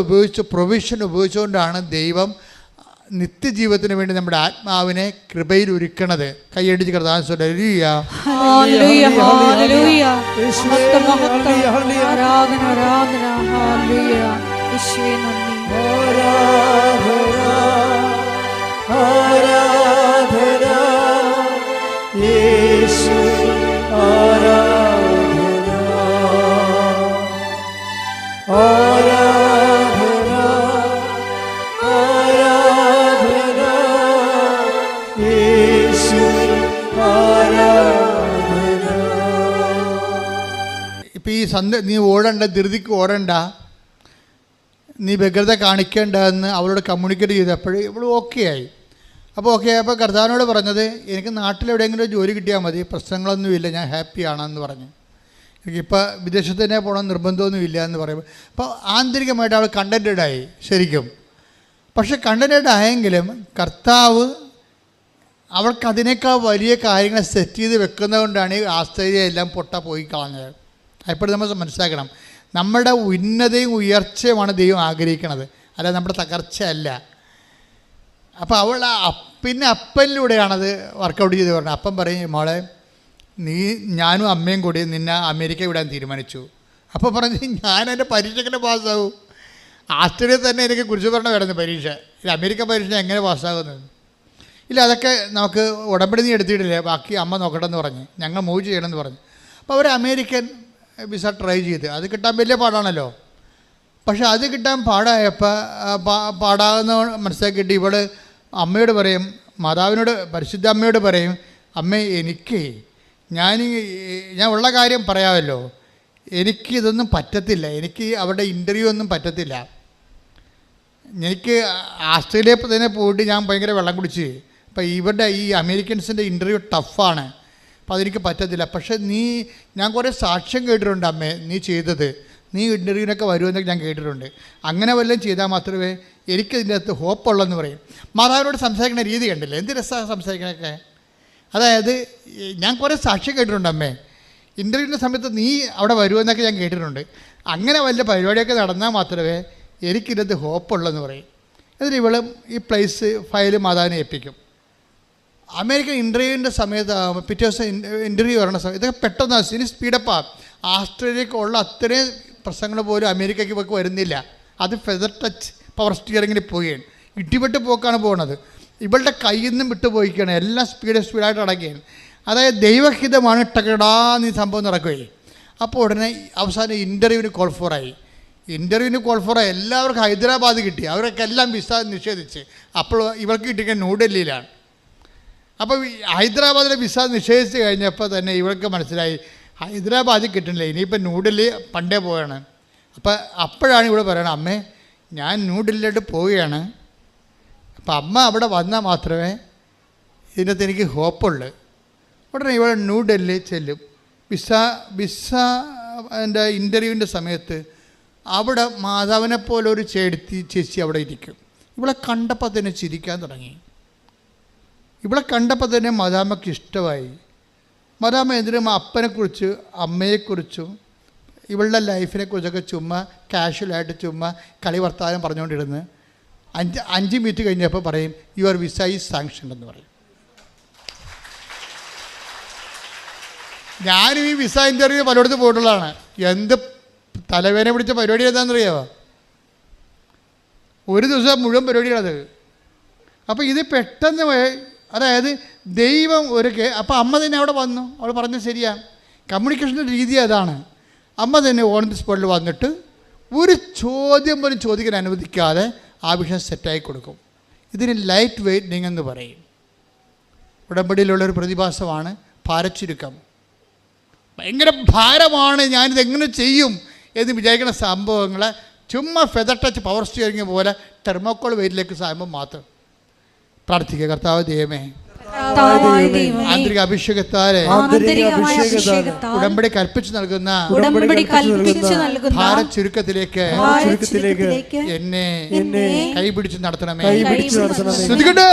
പ്രൊവിഷൻ ഉപയോഗിച്ചുകൊണ്ടാണ് ദൈവം നിത്യജീവിതത്തിന് വേണ്ടി നമ്മുടെ ആത്മാവിനെ കൃപയിൽ ഒരുക്കണത്. കൈയടിച്ച് കർത്താവിനെ ഇപ്പം ഈ നീ ഓടണ്ട, ധൃതിക്ക് ഓടണ്ട, നീ വ്യഗ്രത കാണിക്കേണ്ടതെന്ന് അവളോട് കമ്മ്യൂണിക്കേറ്റ് ചെയ്തപ്പോൾ ഇവൾ ഓക്കെ ആയി. അപ്പോൾ ഓക്കെ ആയപ്പോൾ കർത്താവിനോട് പറഞ്ഞത്, എനിക്ക് നാട്ടിലെവിടെയെങ്കിലും ജോലി കിട്ടിയാൽ മതി, പ്രശ്നങ്ങളൊന്നുമില്ല, ഞാൻ ഹാപ്പിയാണെന്ന് പറഞ്ഞു. എനിക്കിപ്പോൾ വിദേശത്ത് തന്നെ പോകണം നിർബന്ധമൊന്നുമില്ല എന്ന് പറയുമ്പോൾ അപ്പോൾ ആന്തരികമായിട്ട് അവൾ കണ്ടൻറ്റഡായി ശരിക്കും. പക്ഷെ കണ്ടൻറ്റഡ് ആയെങ്കിലും കർത്താവ് അവൾക്ക് അതിനേക്കാൾ വലിയ കാര്യങ്ങൾ സെറ്റ് ചെയ്ത് വെക്കുന്നത് കൊണ്ടാണ് ഈ ആശ്ചര്യമെല്ലാം പോയി കളഞ്ഞത്. എപ്പോഴും നമ്മൾ മനസ്സിലാക്കണം, നമ്മുടെ ഉന്നതയും ഉയർച്ചയുമാണ് ദൈവം ആഗ്രഹിക്കുന്നത്, അല്ല നമ്മുടെ തകർച്ചയല്ല. അപ്പോൾ അവൾ പിന്നെ അപ്പനിലൂടെയാണത് വർക്കൗട്ട് ചെയ്ത് പറഞ്ഞത്. അപ്പം പറയും, മോളെ ഞാനും അമ്മയും കൂടി നിന്നെ അമേരിക്ക വിടാൻ തീരുമാനിച്ചു. അപ്പോൾ പറഞ്ഞ് ഞാൻ എൻ്റെ പരീക്ഷയ്ക്ക് പാസ്സാവും. ആസ്ട്രേലിയയിൽ തന്നെ എനിക്ക് കുറിച്ച് പറഞ്ഞ വരുന്നത് പരീക്ഷ, അമേരിക്ക പരീക്ഷ എങ്ങനെ പാസ്സാകുന്നത്? ഇല്ല, അതൊക്കെ നമുക്ക് ഉടമ്പടി നീ എടുത്തിട്ടില്ലേ, ബാക്കി അമ്മ നോക്കട്ടെന്ന് പറഞ്ഞ് ഞങ്ങൾ മൂവ് ചെയ്യണമെന്ന് പറഞ്ഞു. അപ്പോൾ അവർ അമേരിക്കൻ വിസ ട്രൈ ചെയ്ത് അത് കിട്ടാൻ വലിയ പാടാണല്ലോ. പക്ഷെ അത് കിട്ടാൻ പാടാകുന്ന മനസ്സിലാക്കിയിട്ട് ഇവൾ അമ്മയോട് പറയും, മാതാവിനോട്, പരിശുദ്ധ അമ്മയോട് പറയും, അമ്മേ എനിക്ക് ഞാൻ ഉള്ള കാര്യം പറയാമല്ലോ, എനിക്കിതൊന്നും പറ്റത്തില്ല, എനിക്ക് അവിടെ ഇൻ്റർവ്യൂ ഒന്നും പറ്റത്തില്ല. എനിക്ക് ആസ്ട്രേലിയയിൽ തന്നെ പോയിട്ട് ഞാൻ ഭയങ്കര വെള്ളം കുടിച്ച്, അപ്പോൾ ഇവരുടെ ഈ അമേരിക്കൻസിൻ്റെ ഇൻ്റർവ്യൂ ടഫാണ്, അപ്പോൾ അതെനിക്ക് പറ്റത്തില്ല. പക്ഷേ ഞാൻ കുറേ സാക്ഷ്യം കേട്ടിട്ടുണ്ട് അമ്മേ നീ ചെയ്തത്, നീ ഇൻ്റർവ്യൂവിനൊക്കെ വരുമെന്നൊക്കെ ഞാൻ കേട്ടിട്ടുണ്ട്. അങ്ങനെ വല്ലതും ചെയ്താൽ മാത്രമേ എനിക്കതിൻ്റെ അകത്ത് ഹോപ്പുള്ളെന്ന് പറയും. മാതാവിനോട് സംസാരിക്കുന്ന രീതി കണ്ടില്ലേ, എന്ത് രസമാണ് സംസാരിക്കണൊക്കെ. അതായത് ഞാൻ കുറേ സാക്ഷ്യം കേട്ടിട്ടുണ്ട് അമ്മേ, ഇൻ്റർവ്യൂവിൻ്റെ സമയത്ത് നീ അവിടെ വരുമെന്നൊക്കെ ഞാൻ കേട്ടിട്ടുണ്ട്. അങ്ങനെ വല്ല പരിപാടിയൊക്കെ നടന്നാൽ മാത്രമേ എനിക്കിതിനകത്ത് ഹോപ്പുള്ളെന്ന് പറയും. എന്നിട്ട് ഇവളും ഈ ഫയൽ മാതാവിനെ ഏൽപ്പിക്കും. അമേരിക്കൻ ഇൻ്റർവ്യൂവിൻ്റെ സമയത്ത് പിറ്റേ ദിവസം ഇൻ്റർവ്യൂ വരണ സമയത്ത് ഇതൊക്കെ പെട്ടെന്ന് ഇനി സ്പീഡപ്പാണ്. ആസ്ട്രേലിയക്ക് ഉള്ള അത്രയും പ്രശ്നങ്ങൾ പോലും അമേരിക്കയ്ക്ക് ഇവർക്ക് വരുന്നില്ല. അത് ഫെദർ ടച്ച് പവർ സ്റ്റിയറിങ്ങിന് പോവുകയാണ്, ഇടിപെട്ട് പോക്കാണ് പോകുന്നത്. ഇവളുടെ കയ്യിൽ നിന്നും വിട്ടു പോയിക്കുകയാണ്, എല്ലാം സ്പീഡായിട്ട് അടക്കുകയാണ്. അതായത് ദൈവഹിതമാണ് ടകടാന്ന് ഈ സംഭവം നടക്കുകയും. അപ്പോൾ ഉടനെ അവസാനം ഇൻ്റർവ്യൂവിന് കോൾ ഫോറായി. എല്ലാവർക്കും ഹൈദരാബാദ് കിട്ടി, അവരൊക്കെ എല്ലാം വിസ നിഷേധിച്ച്. അപ്പോൾ ഇവർക്ക് കിട്ടിയ ന്യൂഡൽഹിയിലാണ്. അപ്പോൾ ഹൈദരാബാദിലെ വിസ നിഷേധിച്ച് കഴിഞ്ഞപ്പോൾ തന്നെ ഇവർക്ക് മനസ്സിലായി ഹൈദരാബാദിൽ കിട്ടുന്നില്ല, ഇനിയിപ്പോൾ ന്യൂഡൽഹി പണ്ടേ പോവുകയാണ്. അപ്പോഴാണ് ഇവിടെ പറയണത്, അമ്മേ ഞാൻ ന്യൂഡൽഹിയിലോട്ട് പോവുകയാണ്, അപ്പം അമ്മ അവിടെ വന്നാൽ മാത്രമേ ഇതിനകത്ത് എനിക്ക് ഹോപ്പുള്ളൂ. ഉടനെ ഇവിടെ ന്യൂഡൽഹി ചെല്ലും. വിസ എൻ്റെ ഇൻ്റർവ്യൂവിൻ്റെ സമയത്ത് അവിടെ മാതാവിനെ പോലെ ഒരു ചേച്ചി അവിടെ ഇരിക്കും. ഇവളെ കണ്ടപ്പോൾ തന്നെ ചിരിക്കാൻ തുടങ്ങി. ഇവളെ കണ്ടപ്പോൾ തന്നെ മദാമ്മയ്ക്ക് ഇഷ്ടമായി. മദാമ്മ എന്തിനും അപ്പനെക്കുറിച്ച് അമ്മയെക്കുറിച്ചും ഇവളുടെ ലൈഫിനെക്കുറിച്ചൊക്കെ ചുമ്മാ കാഷ്വലായിട്ട് ചുമ്മാ കളി വർത്താനം പറഞ്ഞുകൊണ്ടിരുന്ന് 5 മിനിറ്റ് കഴിഞ്ഞപ്പോൾ പറയും, യുവർ വിസ ഈസ് സാങ്ഷൻ എന്ന് പറയും. ഞാനും ഈ വിസ ഇൻ്റർവ്യൂ പലയിടത്ത് പോയിട്ടുള്ളതാണ്. എന്ത് തലവേദന പിടിച്ച പരിപാടി ഏതാണെന്നറിയാമോ? ഒരു ദിവസം മുഴുവൻ പരിപാടികളത്. അപ്പോൾ ഇത് പെട്ടെന്ന്, അതായത് ദൈവം അപ്പോൾ അമ്മ തന്നെ അവിടെ വന്നു. അവൾ പറഞ്ഞത് ശരിയാണ്, കമ്മ്യൂണിക്കേഷൻ്റെ രീതി അതാണ്. അമ്മ തന്നെ ഓൺ ദി സ്പോട്ടിൽ വന്നിട്ട് ഒരു ചോദ്യം പോലും ചോദിക്കാൻ അനുവദിക്കാതെ ആ വിഷയം സെറ്റായി കൊടുക്കും. ഇതിന് ലൈറ്റ് വെയ്റ്റിംഗ് എന്ന് പറയും. ഉടമ്പടിയിലുള്ളൊരു പ്രതിഭാസമാണ് ഭാരച്ചുരുക്കം. ഭയങ്കര ഭാരമാണ്, ഞാനിതെങ്ങനെ ചെയ്യും എന്ന് വിചാരിക്കുന്ന സംഭവങ്ങളെ ചുമ്മാ ഫെദർ ടച്ച് പവർ സ്റ്റിയറിംഗ് പോലെ തെർമോക്കോൾ വെയിറ്റിലേക്ക് സായുമ്പോൾ മാത്രം പ്രാർത്ഥിക്കുക. കർത്താവ് ദൈവമേ, ആന്തരിക അഭിഷേകത്താലെ ഉടമ്പടി കൽപ്പിച്ചു നൽകുന്ന ഭാരത ചുരുക്കത്തിലേക്ക് എന്നെ കൈപിടിച്ച് നടത്തണമേ. ശ്രദ്ധിക്കട്ടെ.